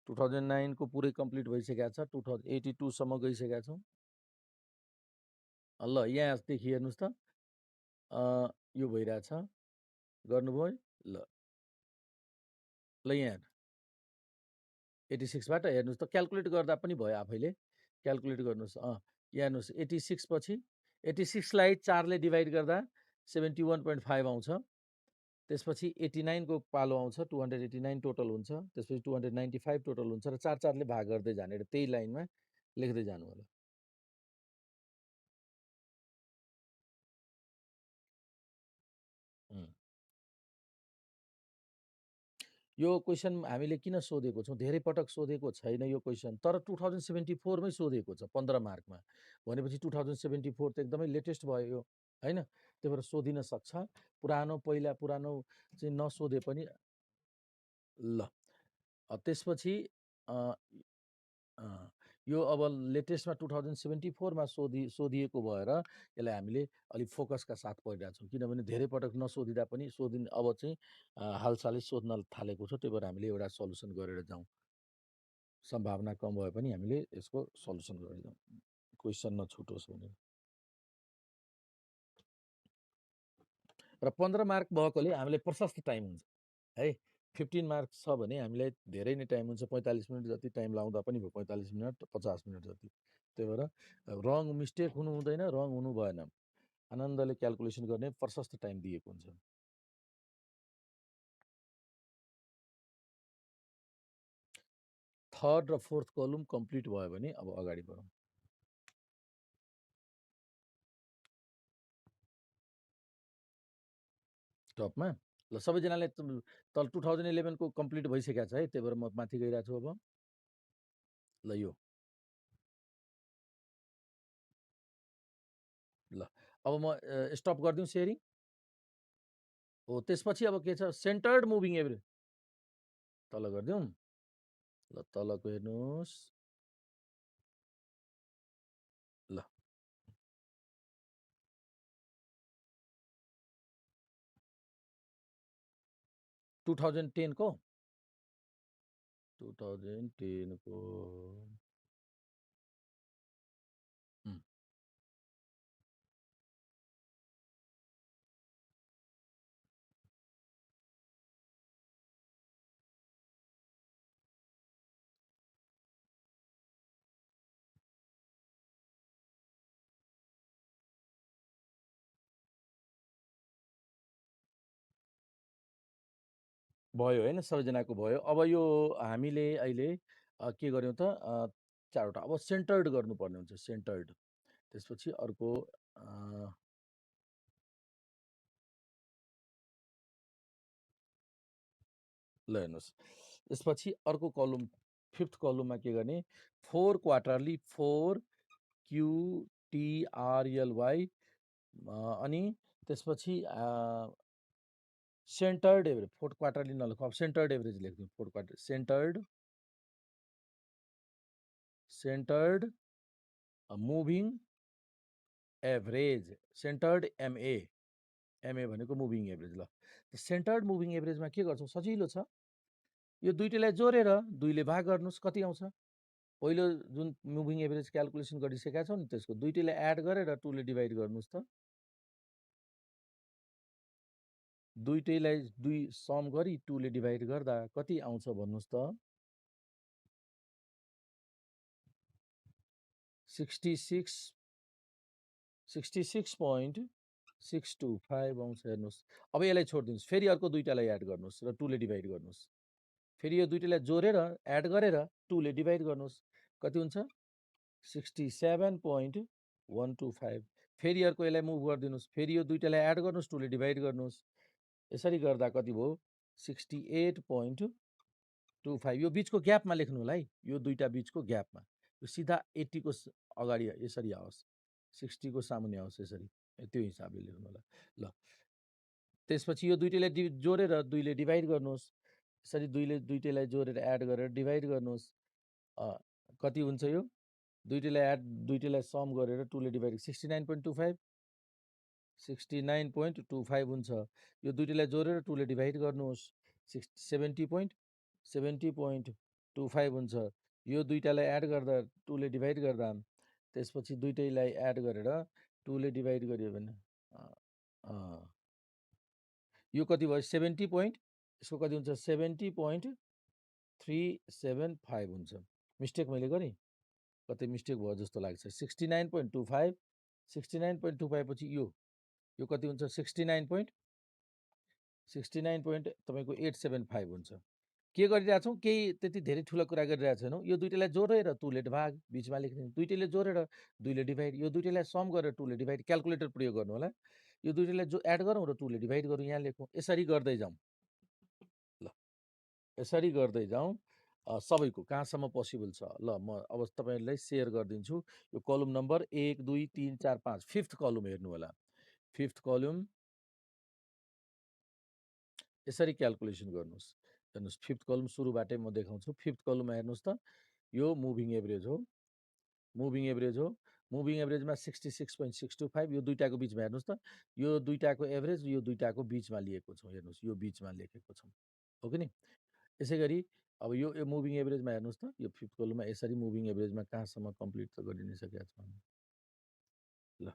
2009 को पुरै कम्प्लिट भइसकेको छ, 2082 सम्म गइसकेका छौँ। ल यहाँदेखि हेर्नुहोस् त, यो भइरहेछ, गर्नुभयो? ल यहाँ 86 बाट हेर्नुहोस् त, क्याल्कुलेट गर्दा पनि भयो आफैले, क्याल्कुलेट गर्नुहोस्। यहाँ हेर्नुहोस् 86 पछि 86 लाई 4 ले डिभाइड गर्दा 71.5 आउँछ। त्यसपछि 89 को पालो आउँछ, 289 टोटल हुन्छ। त्यसपछि 295 टोटल हुन्छ र 4 ले भाग गर्दै जाने र त्यही लाइनमा लेख्दै जानु होला। यो क्वेसन हामीले किन सोधेको छौँ, धेरै पटक सोधेको छैन यो क्वेसन, तर 2074 मै सोधेको छ 15 मार्कमा। भनेपछि 2074 त एकदमै लेटेस्ट भयो यो, हैन? त्यही भएर सोधिन सक्छ। पुरानो चाहिँ नसोधे पनि ल। त्यसपछि यो अब लेटेस्टमा 2074 मा सोधिएको भएर यसलाई हामीले अलिक फोकसका साथ पढिरहेको छौँ, किनभने धेरै पटक नसोधिँदा पनि अब चाहिँ हालसालै सोध्न थालेको छ, त्यही भएर हामीले एउटा सल्युसन गरेर जाउँ। सम्भावना कम भए पनि हामीले यसको सल्युसन गरेर जाउँ, क्वेसन नछुटोस् भनेर। र 15 मार्क भएकोले हामीले प्रशस्त टाइम हुन्छ है। 15 मार्क छ भने हामीलाई धेरै नै टाइम हुन्छ, 45 मिनट जति टाइम लाउँदा पनि भयो, 45 मिनट 50 मिनट जति। त्यही भएर रङ मिस्टेक हुनु हुँदैन, रङ हुनु भएन, आनन्दले क्याल्कुलेसन गर्ने प्रशस्त टाइम दिएको हुन्छ। थर्ड र फोर्थ कलम कम्प्लिट भयो भने अब अगाडि बढौँ। टपमा ल, सबैजनाले तल 2011 को कम्प्लिट भइसकेको छ है, त्यही भएर म माथि गइरहेको छु। अब ल यो ल, अब म स्टप गरिदिउँ सेयरिङ। हो, त्यसपछि अब के छ, सेन्टर्ड मुभिङ एभरेज तल गरिदिउँ। ल तलको हेर्नुहोस्, ल 2010 को 2010 को भयो हैन, सबैजनाको भयो। अब यो हामीले अहिले के गर्यौँ त, 4वटा अब सेन्टर्ड गर्नुपर्ने हुन्छ, सेन्टर्ड। त्यसपछि अर्को ल हेर्नुहोस्, त्यसपछि अर्को कलम, फिफ्थ कलममा के गर्ने, 4 क्वार्टरली 4 QTRLY, अनि त्यसपछि सेन्टर्ड एभरेज, फोर्थ क्वार्टरली नलेख, अब सेन्टर्ड एभरेज लेख्छौँ। Fourth quarter centred moving average, centred MA भनेको मुभिङ एभरेज। ल, सेन्टर्ड मुभिङ एभरेजमा के गर्छौँ, सजिलो छ। यो दुईटैलाई जोडेर 2 ले भाग गर्नुहोस्, कति आउँछ? पहिलो जुन मुभिङ एभरेज क्याल्कुलेसन गरिसकेका छौँ नि, त्यसको दुईटैलाई एड गरेर 2 ले डिभाइड गर्नुहोस् त। दुईटैलाई 2 सम गरी 2 ले डिभाइड गर्दा कति आउँछ भन्नुहोस् त? 66.625 आउँछ। हेर्नुहोस्, अब यसलाई छोडिदिनुहोस्, फेरि अर्को दुईटालाई एड गर्नुहोस् र 2 ले डिभाइड गर्नुहोस्। फेरि यो दुईटालाई जोडेर एड गरेर 2 ले डिभाइड गर्नुहोस्, कति हुन्छ? 67.125। फेरि अर्को यसलाई मुभ गरिदिनुहोस्, फेरि यो दुईटालाई एड गर्नुहोस्, 2 ले डिभाइड गर्नुहोस्। यसरी गर्दा कति भयो? 68.25। यो बिचको ग्यापमा लेख्नु होला है, यो दुईटा बिचको ग्यापमा। यो सिधा 80 को अगाडि यसरी आओस्, 60 को सामुन्ने आओस्, यसरी त्यो हिसाबले लेख्नु होला। ल, त्यसपछि यो दुईटैलाई जोडेर 2 ले डिभाइड गर्नुहोस्। यसरी दुईटैलाई जोडेर एड गरेर डिभाइड गर्नुहोस्। कति हुन्छ यो? दुईटैलाई सम गरेर 2 ले डिभाइड 69.25 हुन्छ। यो दुईटैलाई जोडेर 2 ले डिभाइड गर्नुहोस्, 70.70 25 हुन्छ। यो दुईटालाई एड गर्दा 2 ले डिभाइड गर्दा त्यसपछि दुईटैलाई एड गरेर 2 ले डिभाइड गरियो भने यो कति भयो 70 पोइन्ट, यसको कति हुन्छ 70.375 हुन्छ। मिस्टेक मैले गरेँ, कतै मिस्टेक भयो जस्तो लाग्छ। 69.25 69.25 पछि यो कति हुन्छ 69 तपाईँको 875 हुन्छ। के गरिरहेछौँ, केही त्यति धेरै ठुलो कुरा गरिरहेको छैनौँ। यो दुइटैलाई जोडेर 2 ले भाग बिचमा लेख्ने, दुइटैले जोडेर 2 ले डिभाइड, यो दुइटैलाई सम गरेर 2 ले डिभाइड। क्यालकुलेटर प्रयोग गर्नु होला। यो दुइटैलाई जो एड गरौँ र 2 ले डिभाइड गरौँ, यहाँ लेखौँ। यसरी गर्दै जाउँ। ल यसरी गर्दै जाउँ सबैको कहाँसम्म पोसिबल छ। ल म अब तपाईँहरूलाई सेयर गरिदिन्छु। यो कलम नम्बर 1 2 3 4 5 फिफ्थ कलम हेर्नु होला। फिफ्थ कलम यसरी क्यालकुलेसन गर्नुहोस्। हेर्नुहोस् फिफ्थ कलम सुरुबाटै म देखाउँछु। फिफ्थ कलममा हेर्नुहोस् त, यो मुभिङ एभरेज हो। मुभिङ एभरेज हो। मुभिङ एभरेजमा 66.625 यो दुईटाको बिचमा हेर्नुहोस् त, यो दुईटाको एभरेज यो दुईटाको बिचमा लिएको छौँ। हेर्नुहोस् यो बिचमा लेखेको छौँ, हो कि नि। यसै गरी अब यो मुभिङ एभरेजमा हेर्नुहोस् त, यो फिफ्थ कलममा यसरी मुभिङ एभरेजमा कहाँसम्म कम्प्लिट त गरि नै सकेका छौँ। ल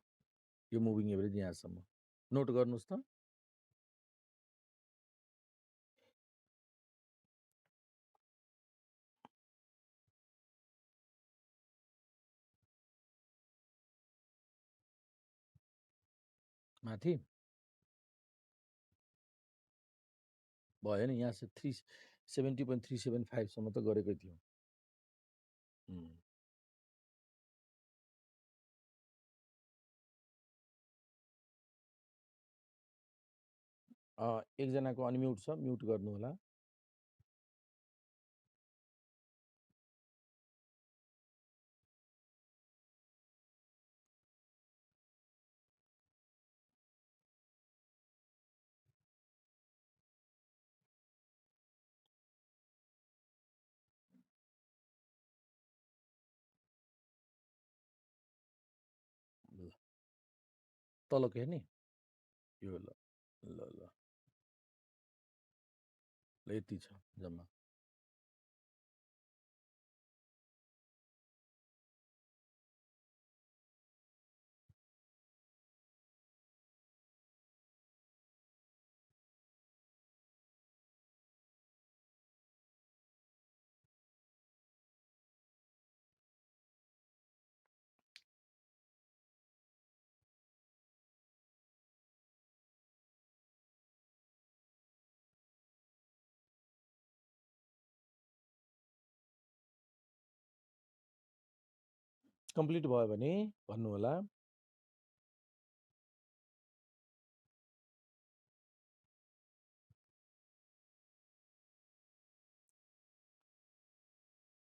यो मुभिङ एभरेज यहाँसम्म नोट गर्नुहोस् त। माथि भयो नि, यहाँ 370.375 सम्म त गरेकै थियो। एकजनाको अनम्युट छ, म्युट गर्नु होला। ल तलको हेर्ने यो ल ल ल ल यति छ जम्मा। कम्प्लिट भयो भने भन्नु होला।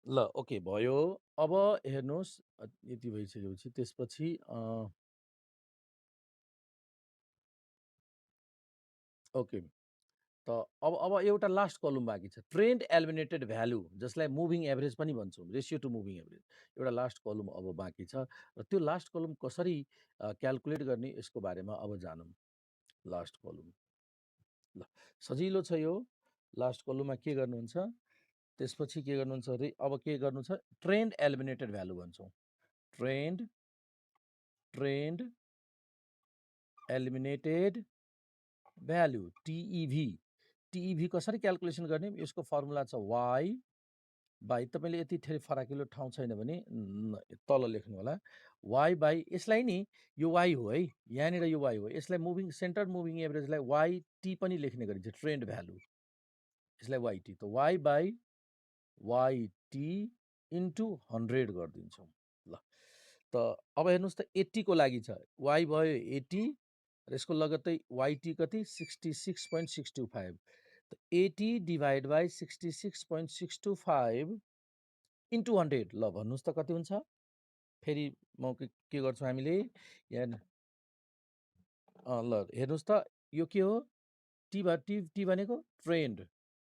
ल ओके भयो। अब हेर्नुहोस् यति भइसकेपछि त्यसपछि ओके त अब एउटा लास्ट कलम बाँकी छ, ट्रेन्ड एलिमिनेटेड भ्यालु, जसलाई मुभिङ एभरेज पनि भन्छौँ, रेसियो टु मुभिङ एभरेज। एउटा लास्ट कलम अब बाँकी छ र त्यो लास्ट कलम कसरी क्यालकुलेट गर्ने यसको बारेमा अब जानौँ। लास्ट कलम ल सजिलो छ यो। लास्ट कलममा के गर्नुहुन्छ, त्यसपछि के गर्नुहुन्छ अरे अब के गर्नु छ, ट्रेन्ड एलिमिनेटेड भ्यालु भन्छौँ। Trend eliminated value TEV. TEV कसरी क्यालकुलेसन गर्ने, यसको फर्मुला छ वाइ बाई, तपाईँले यति धेरै फराकिलो ठाउँ छैन भने तल लेख्नु होला, वाइ बाई, यसलाई नि यो वाइ हो है, यहाँनिर यो वाइ हो, यसलाई मुभिङ सेन्टर मुभिङ एभरेजलाई वाइटी पनि लेख्ने गरिन्छ, ट्रेन्ड भ्यालु, यसलाई वाइटी। त वाइ बाई वाइटी इन्टु 100 गरिदिन्छौँ। ल त अब हेर्नुहोस् त 80 को लागि छ, वाइ भयो 80 र यसको लगत्तै वाइटी कति 66.625। त 80 डिभाइड बाई 66.625 इन्टु 100। ल भन्नुहोस् त कति हुन्छ। फेरि म के गर्छौँ हामीले यहाँ ल हेर्नुहोस् त, यो के हो, टी भनेको ट्रेन्ड,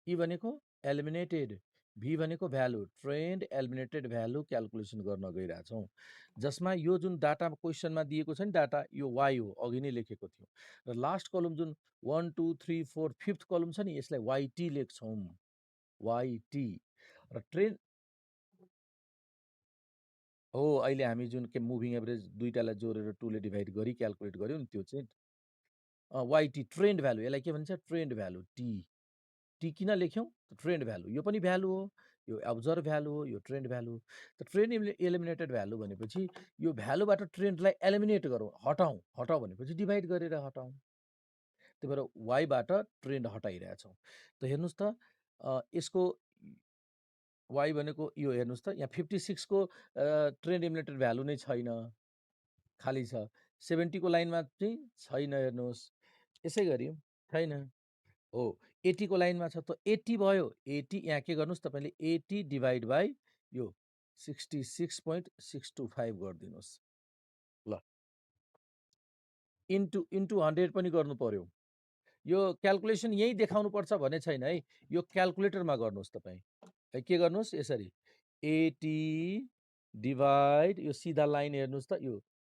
ई भनेको एलिमिनेटेड, भी भनेको value, trend eliminated value calculation गर्न गइरहेछौँ, जसमा यो जुन डाटा क्वेसनमा दिएको छ नि डाटा, यो वाइ हो, अघि नै लेखेको थियो। र लास्ट कलम जुन 1 2 3 4 फिफ्थ कलम छ नि, यसलाई वाइटी लेख्छौँ, वाइटी। र ट्रेन्ड हो, अहिले हामी जुन के मुभिङ एभरेज दुईटालाई जोडेर 2 ले डिभाइड गरी क्याल्कुलेट गर्यौँ नि त्यो चाहिँ वाइटी ट्रेन्ड भ्यालु, यसलाई के भन्छ ट्रेन्ड भ्यालु टी। टी किन लेख्यौँ? ट्रेन्ड भ्यालु, यो पनि भ्यालु हो, यो अब्जर्भ भ्यालु हो, यो ट्रेन्ड भ्यालु। त ट्रेन्ड एलिमिनेटेड भ्यालु भनेपछि यो भ्यालुबाट ट्रेन्डलाई एलिमिनेट गरौँ, हटाउँ भनेपछि डिभाइड गरेर हटाउँ। त्यही भएर वाइबाट ट्रेन्ड हटाइरहेछौँ। त हेर्नुहोस् त यसको वाइ भनेको यो हेर्नुहोस् त यहाँ 56 को ट्रेन्ड एलिमिनेटेड भ्यालु नै छैन, खाली छ। 70 को लाइनमा चाहिँ छैन, हेर्नुहोस्। यसै गरी छैन हो, 80 को लाइनमा छ त 80 भयो। 80 यहाँ के गर्नुहोस् तपाईँले 80 डिभाइड बाई यो 66.625 गरिदिनुहोस् ल। इन्टु 100 पनि गर्नु पर्यो। यो क्याल्कुलेसन यही देखाउनुपर्छ भन्ने छैन है, यो क्याल्कुलेटरमा गर्नुहोस् तपाईँ। के गर्नुहोस् यसरी 80 डिभाइड यो सिधा लाइन हेर्नुहोस् त,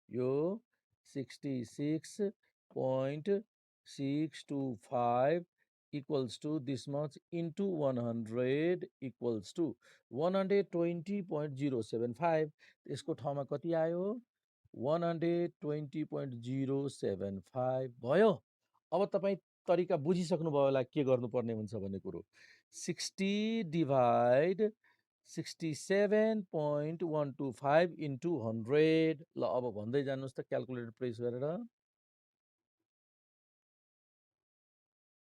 यो 66.625 equals to this much into 100 equals to 120.075। यसको ठाउँमा कति आयो? 120.075 भयो। अब तपाईँ तरिका बुझिसक्नुभयो होला के गर्नुपर्ने हुन्छ भन्ने कुरो। 60 डिभाइड 67.125 इन्टु 100। ल अब भन्दै जानुहोस् त क्याल्कुलेटर प्रेस गरेर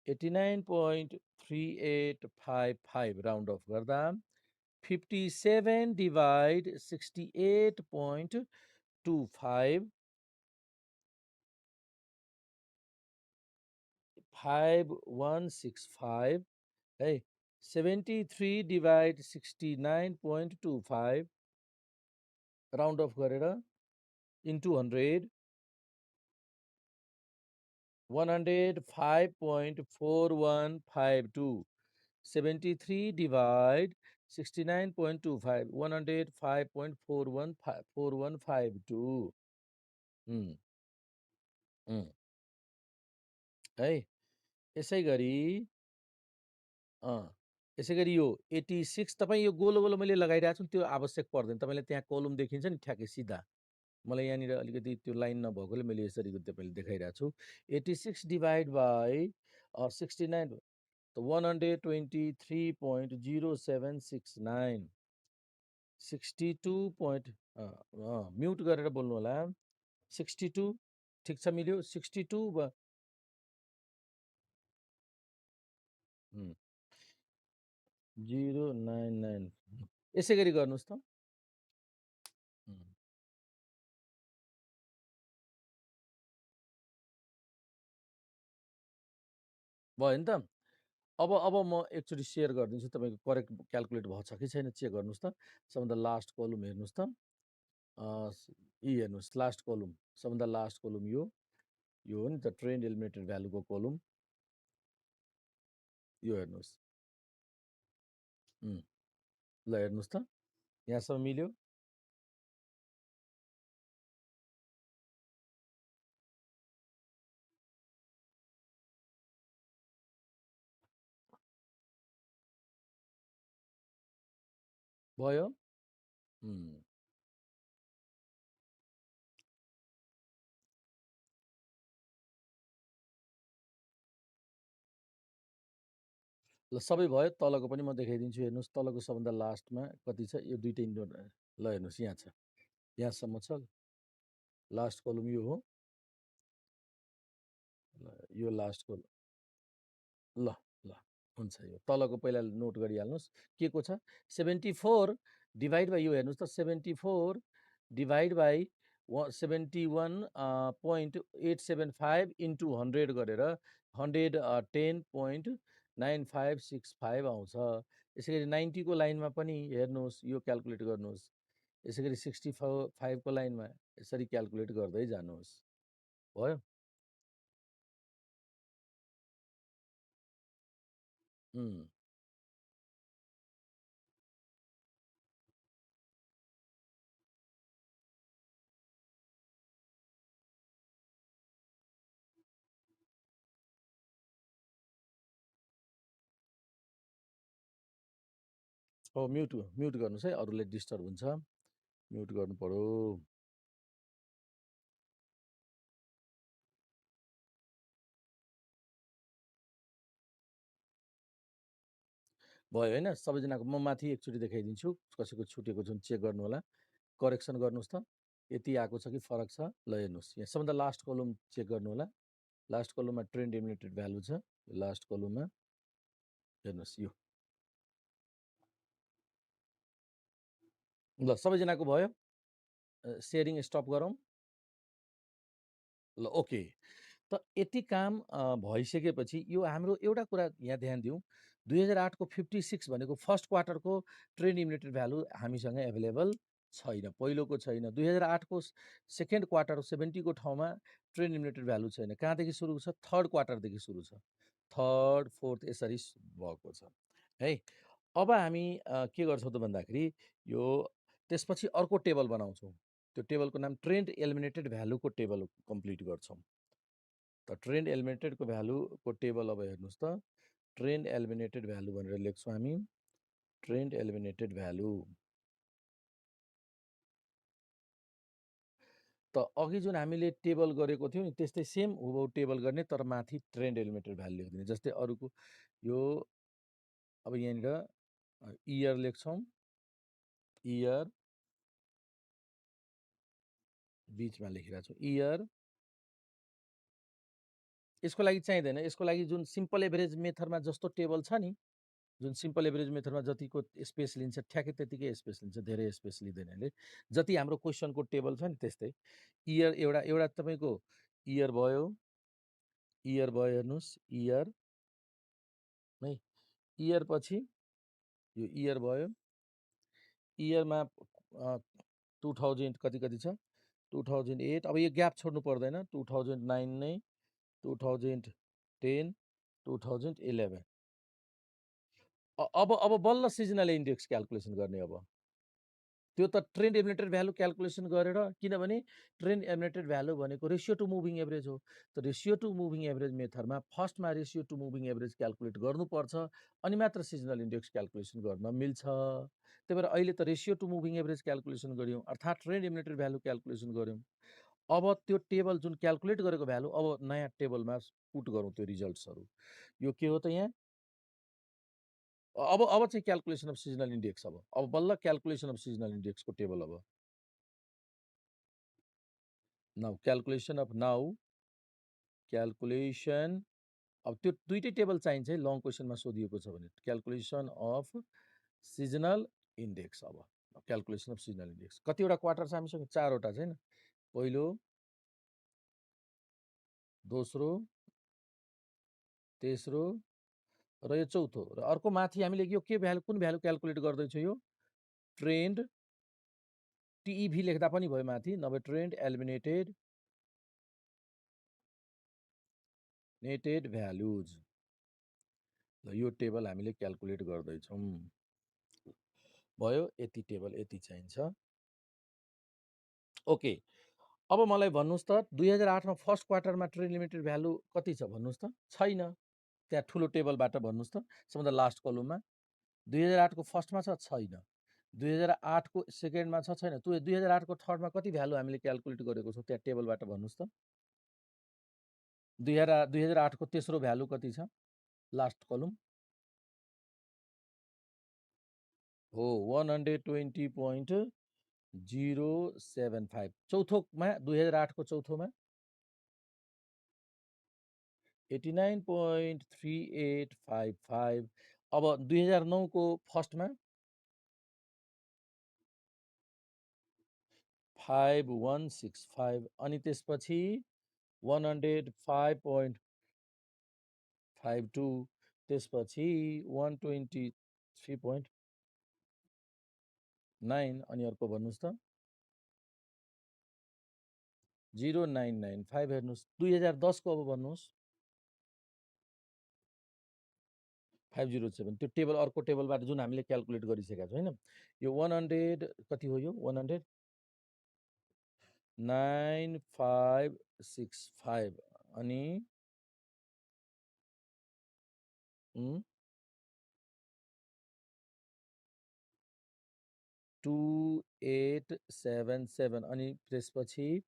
89.3855 राउन्ड अफ गर्दा 57 डिभाइड 68.25 5165 है। 73 डिभाइड 69.25 राउन्ड अफ गरेर इन्टु 100 105.4152। 73 डिभाइड 69.25 105.4152 है। यसै गरी यसै गरी यो 86 तपाईँ यो गोलो गोलो मैले लगाइरहेको छु त्यो आवश्यक पर्दैन, तपाईँले त्यहाँ कलम देखिन्छ नि ठ्याक्कै सिधा। मलाई यहाँनिर अलिकति त्यो लाइन नभएकोले मैले यसरी तपाईँले देखाइरहेको छु। 86 डिभाइड बाई 69 त 123.0769 62 म्युट गरेर बोल्नु होला। 62 ठिक छ, मिल्यो 62 099 यसै गरी गर्नुहोस् त। भयो नि त। अब म एकचोटि सेयर गरिदिन्छु, तपाईँको करेक्ट क्याल्कुलेट भएको छ कि छैन चेक गर्नुहोस् त। सबभन्दा लास्ट कलम हेर्नुहोस् त, यी हेर्नुहोस् लास्ट कलम, सबभन्दा लास्ट कलम यो हो नि त ट्रेन्ड एलिमिनेटेड भ्यालुको कलम, यो हेर्नुहोस्। ल हेर्नुहोस् त, यहाँसम्म मिल्यो। भयो। ल सबै भयो। तलको पनि म देखाइदिन्छु, हेर्नुहोस् तलको सबभन्दा लास्टमा कति छ, यो दुइटै नोट। ल हेर्नुहोस् यहाँ छ, यहाँसम्म छ। लास्ट कलम यो हो, यो लास्ट कलम। ल ल हुन्छ, यो तलको पहिला नोट गरिहाल्नुहोस् के को छ। 74 डिभाइड बाई यो हेर्नुहोस् त, 74 डिभाइड बाई 71.875 इन्टु 100 गरेर 110.9565 आउँछ। यसै गरी 90 को लाइनमा पनि हेर्नुहोस्, यो क्याल्कुलेट गर्नुहोस्। यसै गरी 65 को लाइनमा यसरी क्याल्कुलेट गर्दै जानुहोस्। भयो। हो म्युट म्युट गर्नुहोस् है, अरूले डिस्टर्ब हुन्छ, म्युट गर्नु पर्यो। भयो होइन सबैजनाको? म माथि एकचोटि देखाइदिन्छु, कसैको छुटेको जुन चेक गर्नु होला, करेक्सन गर्नुहोस् त, यति आएको छ कि फरक छ। ल हेर्नुहोस्, यहाँ सबभन्दा लास्ट कलम चेक गर्नु होला, लास्ट कलममा ट्रेन्ड एलिमिनेटेड भ्यालु छ, लास्ट कलममा हेर्नुहोस् यो। ल सबैजनाको भयो, सेयरिङ स्टप गरौँ। ल ओके, त यति काम भइसकेपछि यो हाम्रो एउटा कुरा यहाँ ध्यान दिउँ, 2008 को 56 भनेको फर्स्ट क्वार्टरको ट्रेन्ड एलिमिनेटेड भ्यालु हामीसँग एभाइलेबल छैन, पहिलोको छैन। 2008 को सेकेन्ड क्वार्टर 70 को ठाउँमा ट्रेन्ड एलिमिनेटेड भ्यालु छैन। कहाँदेखि सुरु छ? थर्ड क्वार्टरदेखि सुरु छ, थर्ड फोर्थ यसरी भएको छ है। अब हामी के गर्छौँ त भन्दाखेरि यो त्यसपछि अर्को टेबल बनाउँछौँ, त्यो टेबलको नाम ट्रेन्ड एलिमिनेटेड भ्यालुको टेबल कम्प्लिट गर्छौँ। त ट्रेन्ड एलिमिनेटेडको भ्यालुको टेबल अब हेर्नुहोस् त, ट्रेन्ड एलिमिनेटेड भ्यालु भनेर लेख्छौँ हामी, ट्रेन्ड एलिमिनेटेड भ्यालु। त अघि जुन हामीले टेबल गरेको थियौँ नि त्यस्तै सेम हुबहु टेबल गर्ने, तर माथि ट्रेन्ड एलिमिनेटेड भ्यालु लेखिदिने। जस्तै अरूको यो अब यहाँनिर इयर लेख्छौँ, इयर बिचमा लेखिरहेको छु इयर। यसको लागि चाहिँदैन, यसको लागि जुन सिम्पल एभरेज मेथडमा जस्तो टेबल छ नि, जुन सिम्पल एभरेज मेथडमा जतिको स्पेस लिन्छ ठ्याक्कै त्यतिकै स्पेस लिन्छ, धेरै स्पेस लिँदैन यसले। जति हाम्रो क्वेसनको टेबल छ नि त्यस्तै। इयर एउटा एउटा तपाईँको इयर भयो, इयर भयो हेर्नुहोस्, इयर है, इयर पछि यो इयर भयो, इयरमा 2000 कति कति छ, 2008। अब यो ग्याप छोड्नु पर्दैन, 2009 नै, 2010, 2011। अब बल्ल सिजनल इन्डेक्स क्यालकुलेसन गर्ने। अब त्यो त ट्रेन्ड एलिमिनेटेड भ्यालु क्यालकुलेसन गरेर, किनभने ट्रेन्ड एलिमिनेटेड भ्यालु भनेको रेसियो टु मुभिङ एभरेज हो। त रेसियो टु मुभिङ एभरेज मेथडमा फर्स्टमा ratio to moving average calculate गर्नुपर्छ, अनि मात्र सिजनल इन्डेक्स क्यालकुलेसन गर्न मिल्छ। त्यही भएर अहिले त ratio to moving average calculation गऱ्यौँ, अर्थात् ट्रेन्ड एलिमिनेटेड भ्यालु क्यालकुलेसन गऱ्यौँ। अब त्यो टेबल जुन क्यालकुलेट गरेको भ्यालु अब नयाँ टेबलमा पुट गरौँ त्यो रिजल्ट्सहरू। यो के हो त यहाँ अब चाहिँ क्यालकुलेसन अफ सिजनल इन्डेक्स। अब बल्ल क्यालकुलेसन अफ सिजनल इन्डेक्सको टेबल। अब नाउ क्यालकुलेसन अफ क्यालकुलेसन, अब त्यो दुईटै टेबल चाहिन्छ है, लङ क्वेसनमा सोधिएको छ भने। Calculation of seasonal index. अब क्यालकुलेसन अफ सिजनल इन्डेक्स कतिवटा क्वार्टर छ हामीसँग? 4वटा छैन, पहिलो, दोस्रो, तेस्रो र यो चौथो, र अर्को माथि हामीले यो के भ्यालु, कुन भ्यालु क्यालकुलेट गर्दैछौँ? यो ट्रेन्ड टिइभी लेख्दा पनि भयो माथि, नभए ट्रेन्ड एलिमिनेटेड नेटेड भ्यालुज। ल यो टेबल हामीले क्यालकुलेट गर्दैछौँ, भयो। यति टेबल यति चाहिन्छ। ओके, अब मलाई भन्नुहोस् त 2008मा फर्स्ट क्वार्टरमा ट्रेन्ड लिमिटेड भ्यालु कति छ भन्नुहोस् त? छैन, त्यहाँ ठुलो टेबलबाट भन्नुहोस् त, सबभन्दा लास्ट कलममा। 2008को फर्स्टमा छ? छैन। 2008को सेकेन्डमा छ? छैन। 2008को थर्डमा कति भ्यालु हामीले क्यालकुलेट गरेको छौँ? त्यहाँ टेबलबाट भन्नुहोस् त। 2008को तेस्रो भ्यालु कति छ? लास्ट कलम हो 120.075। चौथोमा 2008को चौथोमा 89.3855। अब 2009को फर्स्टमा 5165, अनि त्यसपछि 105.52, त्यसपछि 123.9, अनि अर्को भन्नुहोस् त 0995। हेर्नुहोस् 2010को अब भन्नुहोस् 507। त्यो टेबल अर्को टेबलबाट जुन हामीले क्यालकुलेट गरिसकेका छौँ होइन, यो 100 कति हो? यो 100.9565, अनि 877 अनि त्यसपछि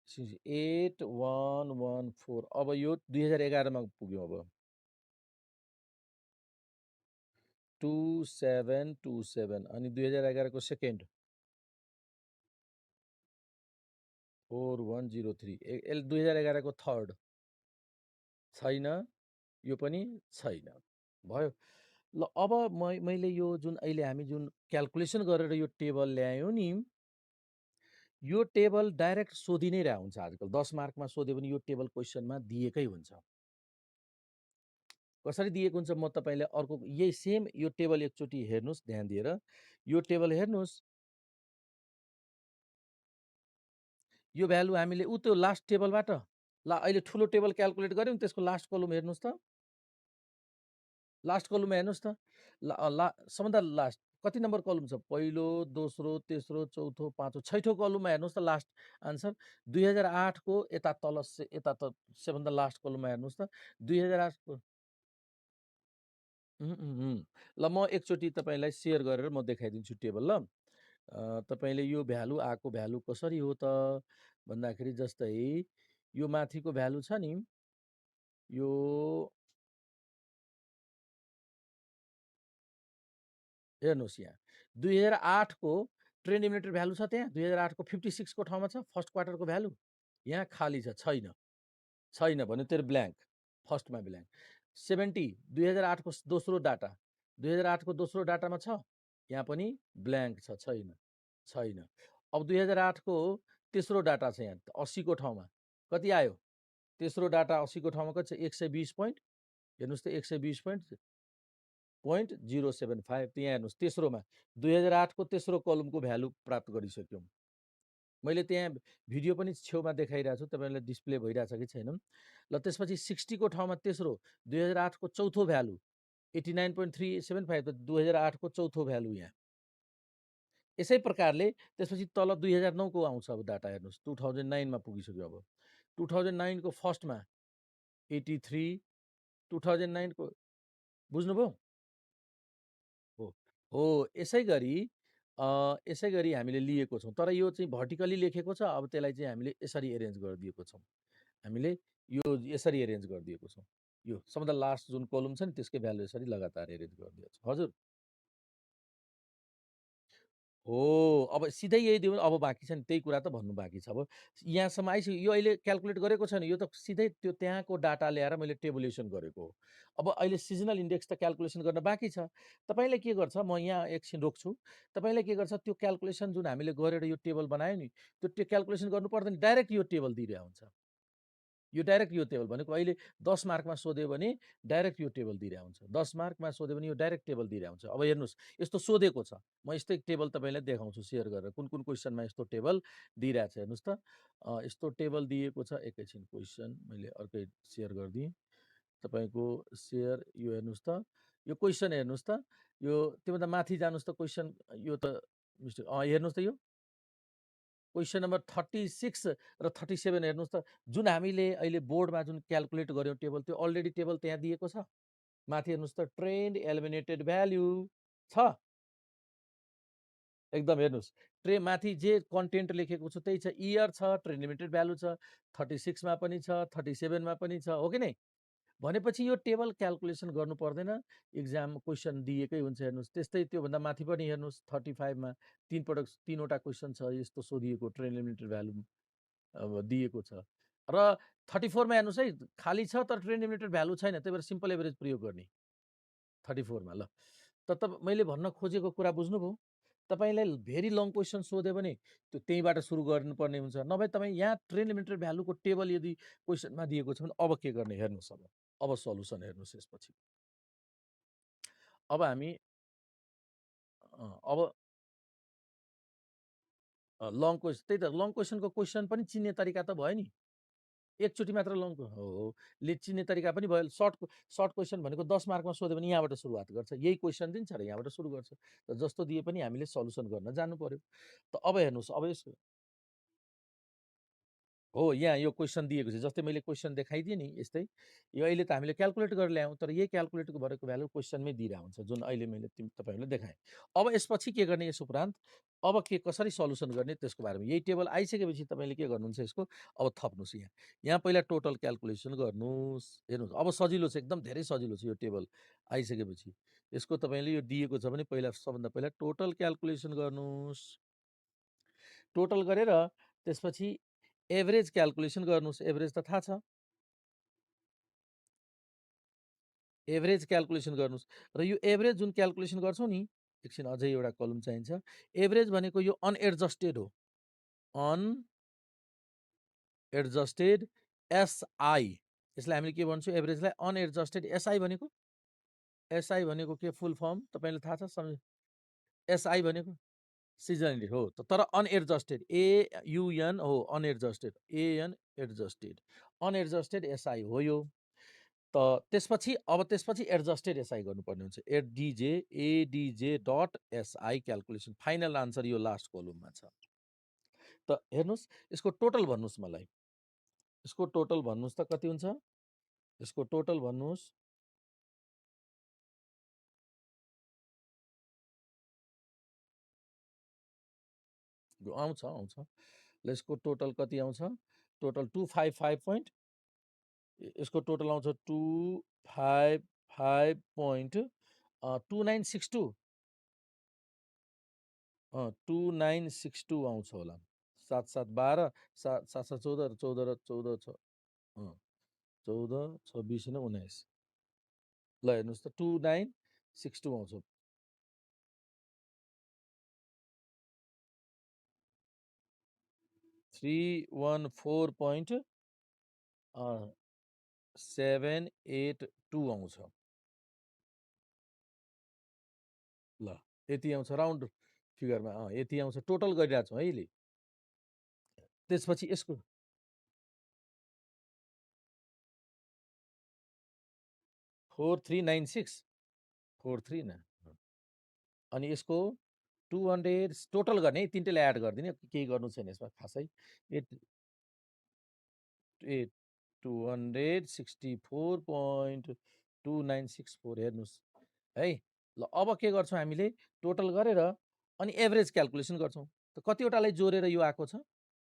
8114 अब यो 2011 मा पुग्यो अब 2727 अनि 2011 को सेकेन्ड 4103 2011 को थर्ड छैन यो पनि छैन भयो ल अब मैले यो जुन अहिले हामी जुन क्याल्कुलेसन गरेर यो टेबल ल्यायौँ नि यो टेबल डाइरेक्ट सोधि नै रहा हुन्छ आजकल 10 मार्कमा सोध्यो भने यो टेबल क्वेसनमा दिएकै हुन्छ कसरी दिएको हुन्छ म तपाईलाई अर्को यही सेम यो टेबल एकचोटि हेर्नुस् ध्यान दिएर यो टेबल हेर्नुस् यो भ्यालु हामीले उ त्यो लास्ट टेबलबाट ल अहिले ठुलो टेबल क्याल्कुलेट गर्यौं त्यसको लास्ट कलम हेर्नुस् त लास्ट कलममा हेर्नुस् त सबभन्दा लास्ट कति नम्बर कलम छ पहिलो दोस्रो तेस्रो चौथो पाँचौं छैठौं कलममा हेर्नुस् त लास्ट आन्सर 2008 को यता तल यता त सबभन्दा लास्ट कलममा हेर्नुस् त 2008 को ल म एकचोटि तपाईलाई शेयर गरेर म देखाइदिन्छु टेबल ल तपाईले यो भ्यालु आको भ्यालु कसरी हो त भन्दाखेरि जस्तै यो माथिको भ्यालु छ नि यो हेर्नुस् यहाँ 2008 को ट्रेन्ड इमिनेटर भ्यालु छ त्यहाँ 2008 को 56 को ठाउँमा छ फर्स्ट क्वार्टरको भ्यालु यहाँ खाली छ छैन छैन भने तेरो ब्ल्याङ्क फर्स्टमा ब्ल्याङ्क 70 2008 को दोस्रो डाटा 2008 को दोस्रो डाटामा छ यहाँ पनि ब्ल्याङ्क छ छैन छैन अब 2008 को तेस्रो डाटा छ यहाँ 80 को ठाउँमा कति आयो तेस्रो डाटा 80 को ठाउँमा कति छ 120 पोइन्ट हेर्नुस् त 120 पोइन्ट 0.075 त्यहाँ हेर्नुस् तेस्रोमा 2008 को तेस्रो कलमको भ्यालु प्राप्त गरिसक्यौँ मैले त्यहाँ भिडियो पनि छेउमा देखाइरहेको छु तपाईँलाई डिस्प्ले भइरहेछ कि छैन ल त्यसपछि 60 को ठाउँमा तेस्रो 2008 को चौथो भ्यालु 89.375 त 2008 को चौथो भ्यालु यहाँ यसै प्रकारले त्यसपछि तल 2009 को आउँछ अब डाटा हेर्नुस् 2009 मा पुगिसक्यो अब 2009 को फर्स्टमा 83 2009 को बुझ्नुभयो हो यसै गरी हामीले लिएको छौँ तर यो चाहिँ भर्टिकली लेखेको छ अब त्यसलाई चाहिँ हामीले यसरी एरेन्ज गरिदिएको छौँ हामीले यो यसरी एरेन्ज गरिदिएको छौँ यो सबभन्दा लास्ट जुन कलम छ नि त्यसकै भ्यालु यसरी लगातार एरेन्ज गरिदिएको छ हजुर हो अब सिधै यही दिउँ अब बाँकी छ नि त्यही कुरा त भन्नु बाँकी छ अब यहाँसम्म आइसक्यो यो अहिले क्याल्कुलेट गरेको छैन यो त सिधै त्यो त्यहाँको डाटा ल्याएर मैले टेबुलेसन गरेको हो अब अहिले सिजनल इन्डेक्स त क्याल्कुलेसन गर्न बाँकी छ तपाईँले के गर्छ म यहाँ एकछिन रोक्छु तपाईँले के गर्छ त्यो क्याल्कुलेसन जुन हामीले गरेर यो टेबल बनायो नि त्यो क्याल्कुलेसन गर्नु पर्दैन डाइरेक्ट यो टेबल दिइरहेको हुन्छ यो डाइरेक्ट यो टेबल भनेको अहिले 10 मार्कमा सोध्यो भने डाइरेक्ट यो टेबल दिइरहेको हुन्छ 10 मार्कमा सोध्यो भने यो डाइरेक्ट टेबल दिइरहेको हुन्छ अब हेर्नुहोस् यस्तो सोधेको छ म यस्तै टेबल तपाईँलाई देखाउँछु सेयर गरेर कुन कुन क्वेसनमा यस्तो टेबल दिइरहेको छ हेर्नुहोस् त यस्तो टेबल दिएको छ एकैछिन क्वेसन मैले अर्कै सेयर गरिदिएँ तपाईँको सेयर यो हेर्नुहोस् त यो क्वेसन हेर्नुहोस् त यो त्योभन्दा माथि जानुहोस् त क्वेसन यो त मिस्टेक हेर्नुहोस् त यो क्वेसन नम्बर 36 र 37 हेर्नुहोस् त जुन हामीले अहिले बोर्डमा जुन क्याल्कुलेट गर्यौँ टेबल त्यो अलरेडी टेबल त्यहाँ दिएको छ माथि हेर्नुहोस् त ट्रेन्ड एलिमिनेटेड भ्याल्यु छ एकदम हेर्नुहोस् माथि जे कन्टेन्ट लेखेको छ त्यही छ इयर छ ट्रेन्ड एलिमिनेटेड भ्यालु छ 36 मा पनि छ 37 मा पनि छ हो कि नै भनेपछि यो टेबल क्याल्कुलेसन गर्नु पर्दैन इक्जाम क्वेसन दिएकै हुन्छ हेर्नुहोस् त्यस्तै त्योभन्दा माथि पनि हेर्नुहोस् 35 मा तीनवटा क्वेसन छ यस्तो सोधिएको ट्रेन लिमिटेड भ्यालु अब दिएको छ र 34 मा हेर्नुहोस् है खाली छ तर ट्रेन लिमिटेड भ्यालु छैन त्यही भएर सिम्पल एभरेज प्रयोग गर्ने 34 मा ल त मैले भन्न खोजेको कुरा बुझ्नुभयो तपाईलाई भेरी लङ क्वेसन सोध्यो भने त्यो त्यहीबाट सुरु गर्नुपर्ने हुन्छ नभए तपाईँ यहाँ ट्रेन लिमिटेड भ्यालुको टेबल यदि क्वेसनमा दिएको छ भने अब के गर्ने हेर्नुहोस् अब सल्युसन हेर्नुहोस् यसपछि अब हामी अब लङ क्वेसन त्यही त लङ क्वेसनको क्वेसन पनि चिन्ने तरिका त भयो नि एकचोटि मात्र लङ हो ले चिन्ने तरिका पनि भयो सर्ट क्वेसन भनेको 10 मार्कमा सोध्यो भने यहाँबाट सुरुवात गर्छ यही क्वेसन दिन्छ र यहाँबाट सुरु गर्छ र जस्तो दिए पनि हामीले सल्युसन गर्न जानु पर्यो त अब हेर्नुहोस् अब यसको हो, यहाँ यो क्वेसन दिएको छ। जस्तै मैले क्वेसन देखाइदिएँ नि यस्तै। यो अहिले त हामीले क्याल्कुलेट गरेर ल्यायौँ, तर यही क्याल्कुलेट गरेको भ्यालु क्वेसनमै दिइरहेको हुन्छ, जुन अहिले मैले तपाईँहरूलाई देखाएँ। अब यसपछि के गर्ने यस उपरान्त? अब के कसरी सल्युसन गर्ने त्यसको बारेमा यही टेबल आइसकेपछि तपाईँले के गर्नुहुन्छ यसको अब थप्नुहोस् यहाँ। यहाँ पहिला टोटल क्याल्कुलेसन गर्नुहोस्। हेर्नुहोस् अब सजिलो छ, एकदम धेरै सजिलो छ यो टेबल आइसकेपछि। यसको तपाईँले यो दिएको छ भने पहिला सबभन्दा पहिला टोटल क्याल्कुलेसन गर्नुहोस्। टोटल गरेर त्यसपछि एभरेज क्याल्कुलेसन गर्नुहोस्। एभरेज त थाहा छ, एभरेज क्याल्कुलेसन गर्नुहोस्। र यो एभरेज जुन क्याल्कुलेसन गर्छौँ नि, एकछिन अझै एउटा कलम चाहिन्छ। एभरेज भनेको यो अनएडजस्टेड हो, अनएडजस्टेड एसआई। यसलाई हामीले के भन्छौँ? एभरेजलाई अनएडजस्टेड। एसआई भनेको, एसआई भनेको के फुल फर्म तपाईँलाई थाहा छ? सम्झ एसआई भनेको सिजनली हो, तर अनएडजस्टेड एयुएन हो, अनएडजस्टेड एएन एडजस्टेड, अनएडजस्टेड एसआई हो यो। त त्यसपछि अब त्यसपछि एडजस्टेड एसआई गर्नुपर्ने हुन्छ। ADJ dot SI calculation, final answer यो लास्ट कलममा छ। त हेर्नुहोस् यसको टोटल भन्नुहोस् मलाई, यसको टोटल भन्नुहोस् त कति हुन्छ? यसको टोटल भन्नुहोस्। आउँछ आउँछ ल, यसको टोटल कति आउँछ? टोटल 255 पोइन्ट, यसको टोटल आउँछ 255.2962, 2962 आउँछ होला। 7 7 12, 7 7 14 14 14 छ, 14 26 र 19। ल हेर्नुहोस् त 2962 आउँछ। 314.782 आउँछ। ल यति आउँछ राउन्ड फिगरमा, यति आउँछ। टोटल गरिरहेको छौँ है अहिले। त्यसपछि यसको 4396, 43 न, अनि यसको 200 टोटल गर्ने है, तिनटैलाई एड गरिदिने, केही गर्नु छैन यसमा खासै। 264.2964 हेर्नुहोस् है। ल अब के गर्छौँ हामीले? टोटल गरेर अनि एभरेज क्याल्कुलेसन गर्छौँ। त कतिवटालाई जोडेर यो आएको छ?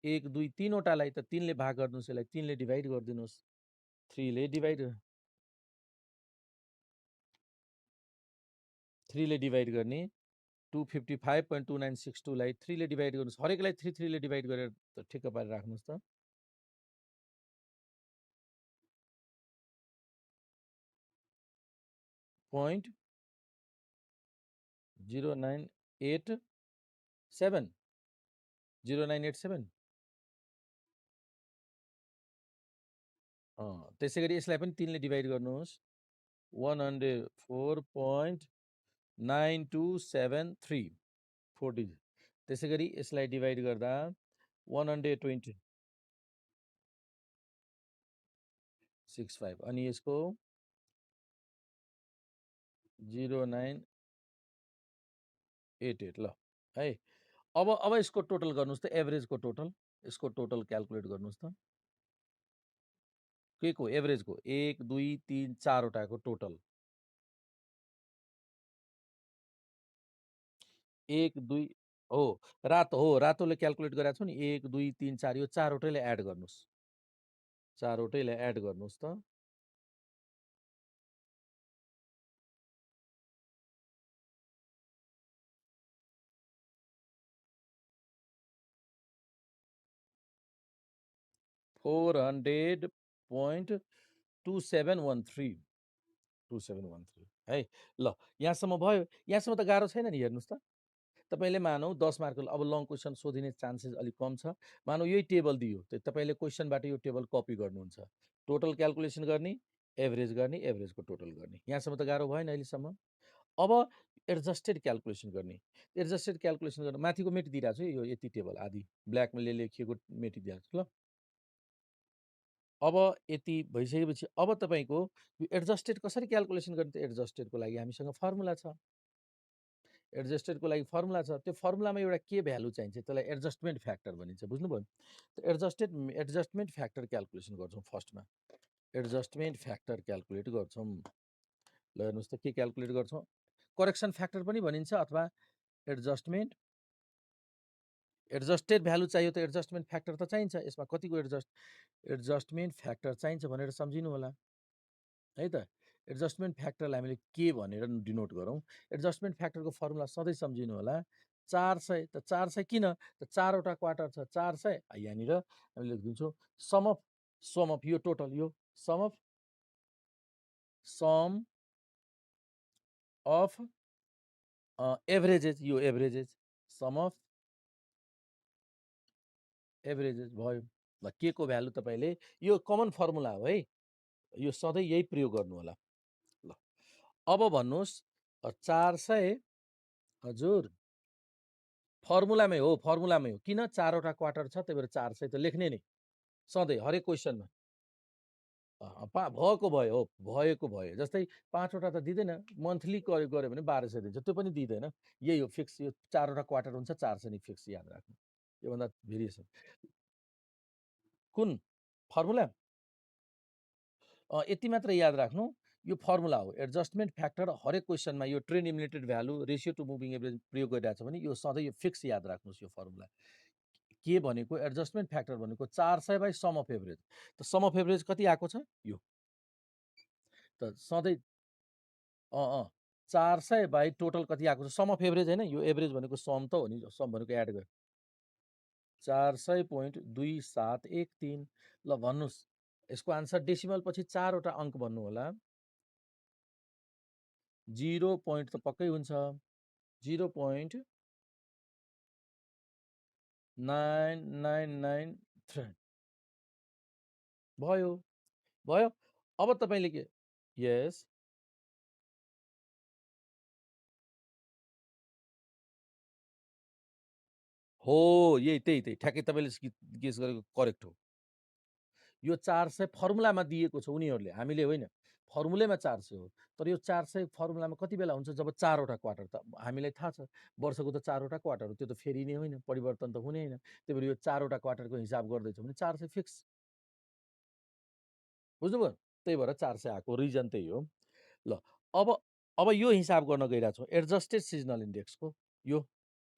1 2 3वटालाई। त 3ले भाग गर्नुहोस्, यसलाई 3ले डिभाइड गरिदिनुहोस्। 3ले डिभाइड गर्ने। 255.2962 लाई 3ले डिभाइड गर्नुहोस्। हरेकलाई 3 ले डिभाइड गरेर ठिक्क पारेर राख्नुहोस् त। .0987, 0987। त्यसै गरी यसलाई पनि 3ले डिभाइड गर्नुहोस्। 104.9273, 4 डिजिट। त्यसै गरी यसलाई डिभाइड गर्दा 120.65, अनि यसको 0988। ल है, अब यसको टोटल गर्नुहोस् त, एभरेजको टोटल। यसको टोटल क्याल्कुलेट गर्नुहोस् त, के को? एभरेजको 1 2 3 4वटाको टोटल। 1 2 हो, रातोले क्याल्कुलेट गरेको छु नि। 1 2 3 4, यो 4वटैले एड गर्नुहोस्, 4वटैलाई एड गर्नुहोस् त। .2713, 2713 है। ल यहाँसम्म भयो। यहाँसम्म त गाह्रो छैन नि, हेर्नुहोस् त। तपाईँले मानौँ 10 मार्कको अब लङ क्वेसन सोधिने चान्सेस अलिक कम छ। मानौँ यही टेबल दियो, तपाईँले क्वेसनबाट यो टेबल कपी गर्नुहुन्छ। टोटल क्याल्कुलेसन गर्ने, एभरेज गर्ने, एभरेजको टोटल गर्ने। यहाँसम्म त गाह्रो भएन अहिलेसम्म। अब एडजस्टेड क्याल्कुलेसन गर्ने। एडजस्टेड क्याल्कुलेसन गर्न माथिको मेटिदिइरहेको छु, यो यति टेबल आदि ब्ल्याकले लेखिएको मेटिदिइरहेको छु। ल अब यति भइसकेपछि अब तपाईँको यो एडजस्टेड कसरी क्याल्कुलेसन गर्ने? त एडजस्टेडको लागि हामीसँग फर्मुला छ। एडजस्टेडको लागि फर्मुला छ, त्यो फर्मुलामा एउटा के भ्यालु चाहिन्छ, त्यसलाई एडजस्टमेन्ट फ्याक्टर भनिन्छ, बुझ्नुभयो? त एडजस्टमेन्ट फ्याक्टर क्याल्कुलेसन गर्छौँ फर्स्टमा। एडजस्टमेन्ट फ्याक्टर क्याल्कुलेट गर्छौँ। ल हेर्नुहोस् त के क्याल्कुलेट गर्छौँ, करेक्सन फ्याक्टर पनि भनिन्छ अथवा एडजस्टेड भ्यालु चाहियो त एडजस्टमेन्ट फ्याक्टर त चाहिन्छ। यसमा कतिको एडजस्टमेन्ट फ्याक्टर चाहिन्छ भनेर सम्झिनु होला है त। एडजस्टमेन्ट फ्याक्टरलाई हामीले के भनेर डिनोट गरौँ, एडजस्टमेन्ट फ्याक्टरको फर्मुला सधैँ सम्झिनु होला, 400। त 400 किन, त 4वटा क्वार्टर छ, 400 यहाँनिर हामी लेखिदिन्छौँ सम अफ यो टोटल, यो सम अफ एभरेजेस, यो एभरेजेस, सम अफ एभरेजेस भयो। ल के को भ्यालु तपाईँले, यो कमन फर्मुला हो है, यो सधैँ यही प्रयोग गर्नु होला। ल अब भन्नुहोस् 400, हजुर फर्मुलामै हो, किन 4वटा क्वार्टर छ, त्यही भएर 400 त लेख्ने नै सधैँ हरेक क्वेसनमा। भएको भयो, जस्तै 5वटा त दिँदैन, मन्थली गऱ्यो भने 1200 दिन्छ, त्यो पनि दिँदैन, यही हो फिक्स, यो 4वटा क्वार्टर हुन्छ 400 नै फिक्स, याद राख्नु। योभन्दा भेरिएसन कुन फर्मुला, यति मात्र याद राख्नु, यो फर्मुला हो। एडजस्टमेन्ट फ्याक्टर हरेक क्वेसनमा यो trend emulated value, ratio to moving average प्रयोग गरिरहेछ भने यो सधैँ यो फिक्स याद राख्नुहोस्। यो फर्मुला के भनेको, एडजस्टमेन्ट फ्याक्टर भनेको 400 बाई सम अफ एभरेज। त सम अफ एभरेज कति आएको छ, यो त सधैँ 400 बाई टोटल कति आएको छ, सम अफ एभरेज होइन, यो एभरेज भनेको सम त हो नि, सम भनेको एड गर्यो 400.2713। ल भन्नुहोस् यसको आन्सर, डेसिमल पछि 4वटा अङ्क भन्नु होला, 0 पोइन्ट त पक्कै हुन्छ, 0.9993 भयो। अब तपाईँले के, यस हो, त्यही ठ्याक्कै तपाईँले गेस गरेको करेक्ट हो। यो 400 फर्मुलामा दिएको छ उनीहरूले, हामीले होइन, फर्मुलेमा 400 हो। तर यो 400 फर्मुलामा कति बेला हुन्छ, जब 4वटा क्वार्टर, त हामीलाई थाहा छ वर्षको त 4वटा क्वार्टर हो, त्यो त फेरिने होइन, परिवर्तन त हुने होइन, त्यही भएर यो 4वटा क्वार्टरको हिसाब गर्दैछ भने 400 फिक्स, बुझ्नुभयो? त्यही भएर 400 आएको रिजन त्यही हो। ल अब यो हिसाब गर्न गइरहेको छौँ एडजस्टेड सिजनल इन्डेक्सको, यो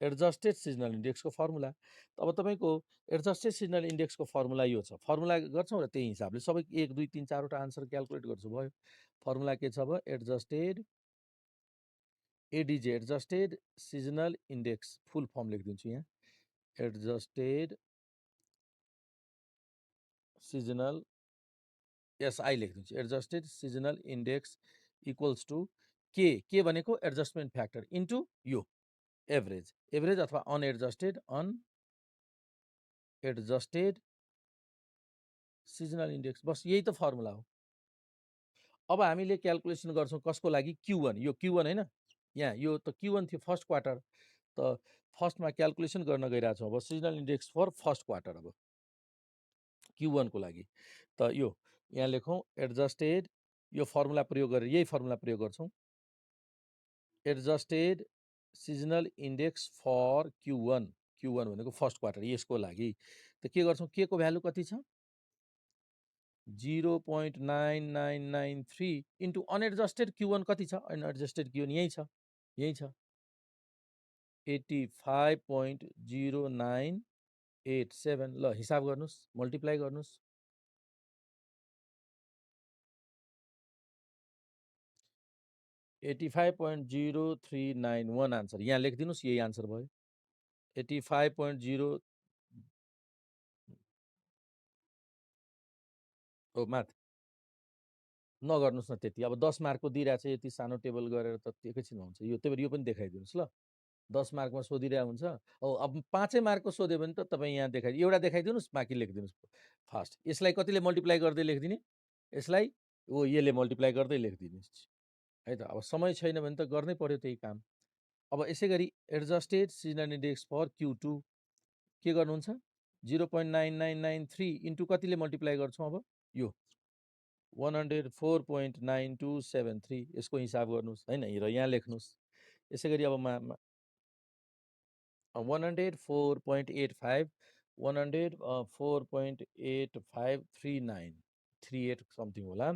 एडजस्टेड सिजनल इन्डेक्सको फर्मुला। अब तपाईँको एडजस्टेड सिजनल इन्डेक्सको फर्मुला यो छ, फर्मुला गर्छौँ र त्यही हिसाबले सबै 1 2 3 4वटा आन्सर क्याल्कुलेट गर्छु, भयो। फर्मुला के छ अब, adjusted ADJ, adjusted seasonal index, full form लेखिदिन्छु यहाँ, एडजस्टेड सिजनल, एसआई लेखिदिन्छु, adjusted seasonal index equals to के भनेको एडजस्टमेन्ट फ्याक्टर इन्टु यो एभरेज अथवा अनएडजस्टेड सिजनल इन्डेक्स, बस यही त फर्मुला हो। अब हामीले क्याल्कुलेसन गर्छौँ कसको लागि, Q1, यो Q1 होइन, यहाँ यो त Q1 थियो फर्स्ट क्वार्टर, त फर्स्टमा क्याल्कुलेसन गर्न गइरहेछौँ अब seasonal index for first quarter, अब Q1 को लागि। त यो यहाँ लेखौँ एडजस्टेड, यो फर्मुला प्रयोग गरेर, यही फर्मुला प्रयोग गर्छौँ, adjusted seasonal index for Q1 भनेको फर्स्ट क्वार्टर, यसको लागि त के गर्छौँ, के को भ्यालु कति छ, 0.9993 इन्टु अनएडजस्टेड Q1 कति छ, अनएडजस्टेड Q1 यही छ 85.0987। ल हिसाब गर्नुहोस्, मल्टिप्लाई गर्नुहोस्, 85.0391 आन्सर यहाँ लेखिदिनुहोस्, यही आन्सर भयो 85.0 माथ नगर्नुहोस् न त्यति, अब 10 मार्कको दिइरहेको छ, यति सानो टेबल गरेर त एकैछिनमा हुन्छ यो, त्यही भएर यो पनि देखाइदिनुहोस् ल, 10 मार्कमा सोधिरहेको हुन्छ, अब 5 मार्कको सोध्यो भने त तपाईँ यहाँ एउटा देखाइदिनुहोस्, बाँकी लेखिदिनुहोस् फास्ट। यसलाई कतिले मल्टिप्लाई गर्दै लेखिदिने, यसलाई यसले मल्टिप्लाई गर्दै लेखिदिनुहोस् है त। अब समय छैन भने त गर्नै पर्यो त्यही काम। अब यसै गरी adjusted seasonal index for Q2 के गर्नुहुन्छ, 0.9993 इन्टु कतिले मल्टिप्लाई गर्छौँ, अब यो 104.9273, यसको हिसाब गर्नुहोस् होइन, र यहाँ लेख्नुहोस्। यसै गरी अब 104.85 104.8539 38 समथिङ होला।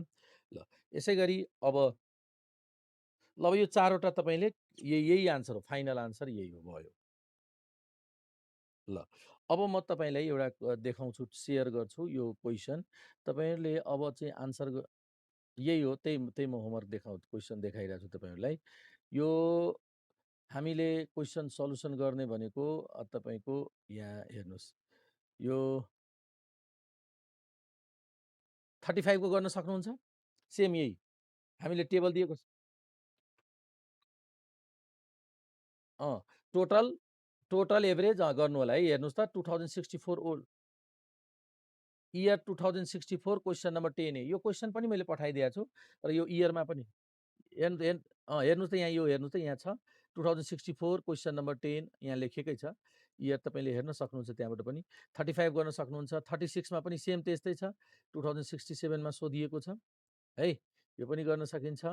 ल यसै गरी अब यो 4 वटा तपाईँले यही आन्सर हो, फाइनल आन्सर यही हो, भयो। ल अब म तपाईँलाई एउटा देखाउँछु, सेयर गर्छु यो क्वेसन। तपाईँहरूले अब चाहिँ आन्सर यही हो, त्यही म होमवर्क क्वेसन देखाइरहेको छु तपाईँहरूलाई। यो हामीले क्वेसन सल्युसन गर्ने भनेको तपाईँको यहाँ हेर्नुहोस्, यो 35 को गर्न सक्नुहुन्छ? सेम यही हामीले टेबल दिएको छ। टोटल एभरेज गर्नु होला है। हेर्नुहोस् त 2064 ओल्ड इयर 2064 क्वेसन नम्बर 10 यो क्वेसन पनि मैले पठाइदिएको छु र यो इयरमा पनि हेर्नुहोस् त यहाँ, यो हेर्नुहोस् त यहाँ छ 2064 क्वेसन नम्बर 10 यहाँ लेखेकै छ। इयर तपाईँले हेर्न सक्नुहुन्छ, त्यहाँबाट पनि 35 गर्न सक्नुहुन्छ। 36 मा पनि सेम त्यस्तै छ, 2067 मा सोधिएको छ है, यो पनि गर्न सकिन्छ।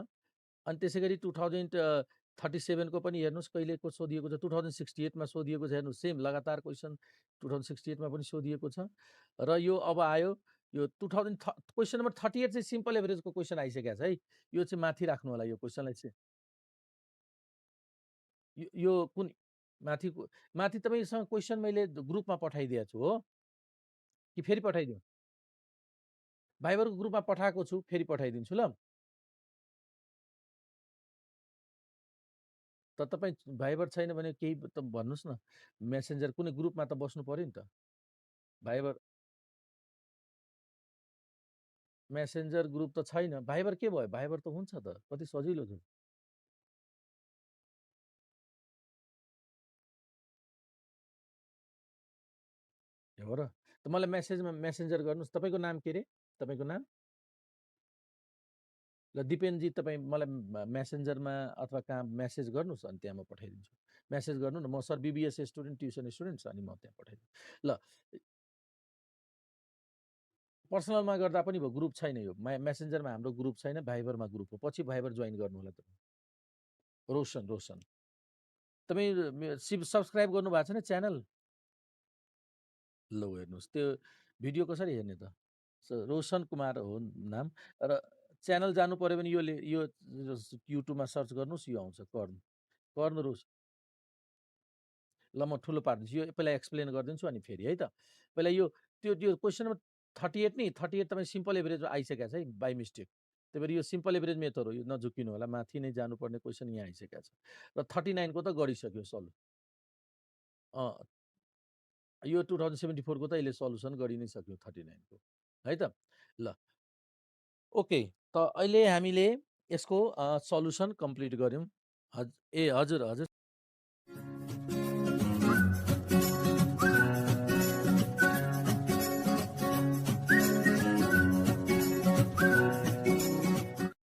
अनि त्यसै गरी 2037 को पनि हेर्नुहोस् कहिलेको सोधिएको छ, 2068 मा सोधिएको छ। हेर्नुहोस् सेम लगातार क्वेसन 2068 मा पनि सोधिएको छ। र यो अब आयो यो 2000 क्वेसन नम्बर 38 चाहिँ सिम्पल एभरेजको क्वेसन आइसकेको छ है। यो चाहिँ माथि राख्नु होला, यो क्वेसनलाई चाहिँ यो कुन माथि तपाईँसँग क्वेसन मैले ग्रुपमा पठाइदिएको छु हो कि फेरि पठाइदिउँ? भाइबरको ग्रुपमा पठाएको छु, फेरि पठाइदिन्छु ल। त तपाईँ भाइबर छैन भने केही त भन्नुहोस् न, मेसेन्जर कुनै ग्रुपमा त बस्नु पऱ्यो नि त। भाइबर मेसेन्जर ग्रुप त छैन, भाइबर के भयो? भाइबर त हुन्छ त, कति सजिलो छ। हो र, त मलाई मेसेन्जर गर्नुहोस्। तपाईँको नाम के अरे? तपाईँको नाम? ल दिपेनजी, तपाईँ मलाई मेसेन्जरमा अथवा कहाँ मेसेज गर्नुहोस्, अनि त्यहाँ म पठाइदिन्छु। मेसेज गर्नु न, म sir BBS student, tuition student, अनि म त्यहाँ पठाइदिन्छु। ल पर्सनलमा गर्दा पनि भयो, ग्रुप छैन यो। मेसेन्जरमा हाम्रो ग्रुप छैन, भाइबरमा ग्रुप हो। पछि भाइबर जोइन गर्नु होला तपाईँ। रोशन तपाईँ सब्सक्राइब गर्नु भएको छैन च्यानल? ल हेर्नुहोस्, त्यो भिडियो कसरी हेर्ने त? रोशन कुमार हो नाम। र च्यानल जानु पऱ्यो भने यो युट्युबमा सर्च गर्नुहोस्, यो आउँछ, कर्ण रोशन। ल म ठुलो पार्दिन्छु, यो पहिला एक्सप्लेन गरिदिन्छु अनि फेरि है त। पहिला यो त्यो क्वेसन नम्बर 38 नि, 38 तपाईँ सिम्पल एभरेज आइसकेको छ है, बाई मिस्टेक। त्यही भएर यो सिम्पल एभरेज मेथड हो, यो नझुकिनु होला, माथि नै जानुपर्ने क्वेसन यहाँ आइसकेको छ। र 39 को त गरिसक्यो सल्भ। यो 2074 को त यसले सल्युसन गरि नै सक्यो, 39 को है त। ल ओके, त अहिले हामीले यसको सल्युसन कम्प्लिट गऱ्यौँ। हजुर हजुर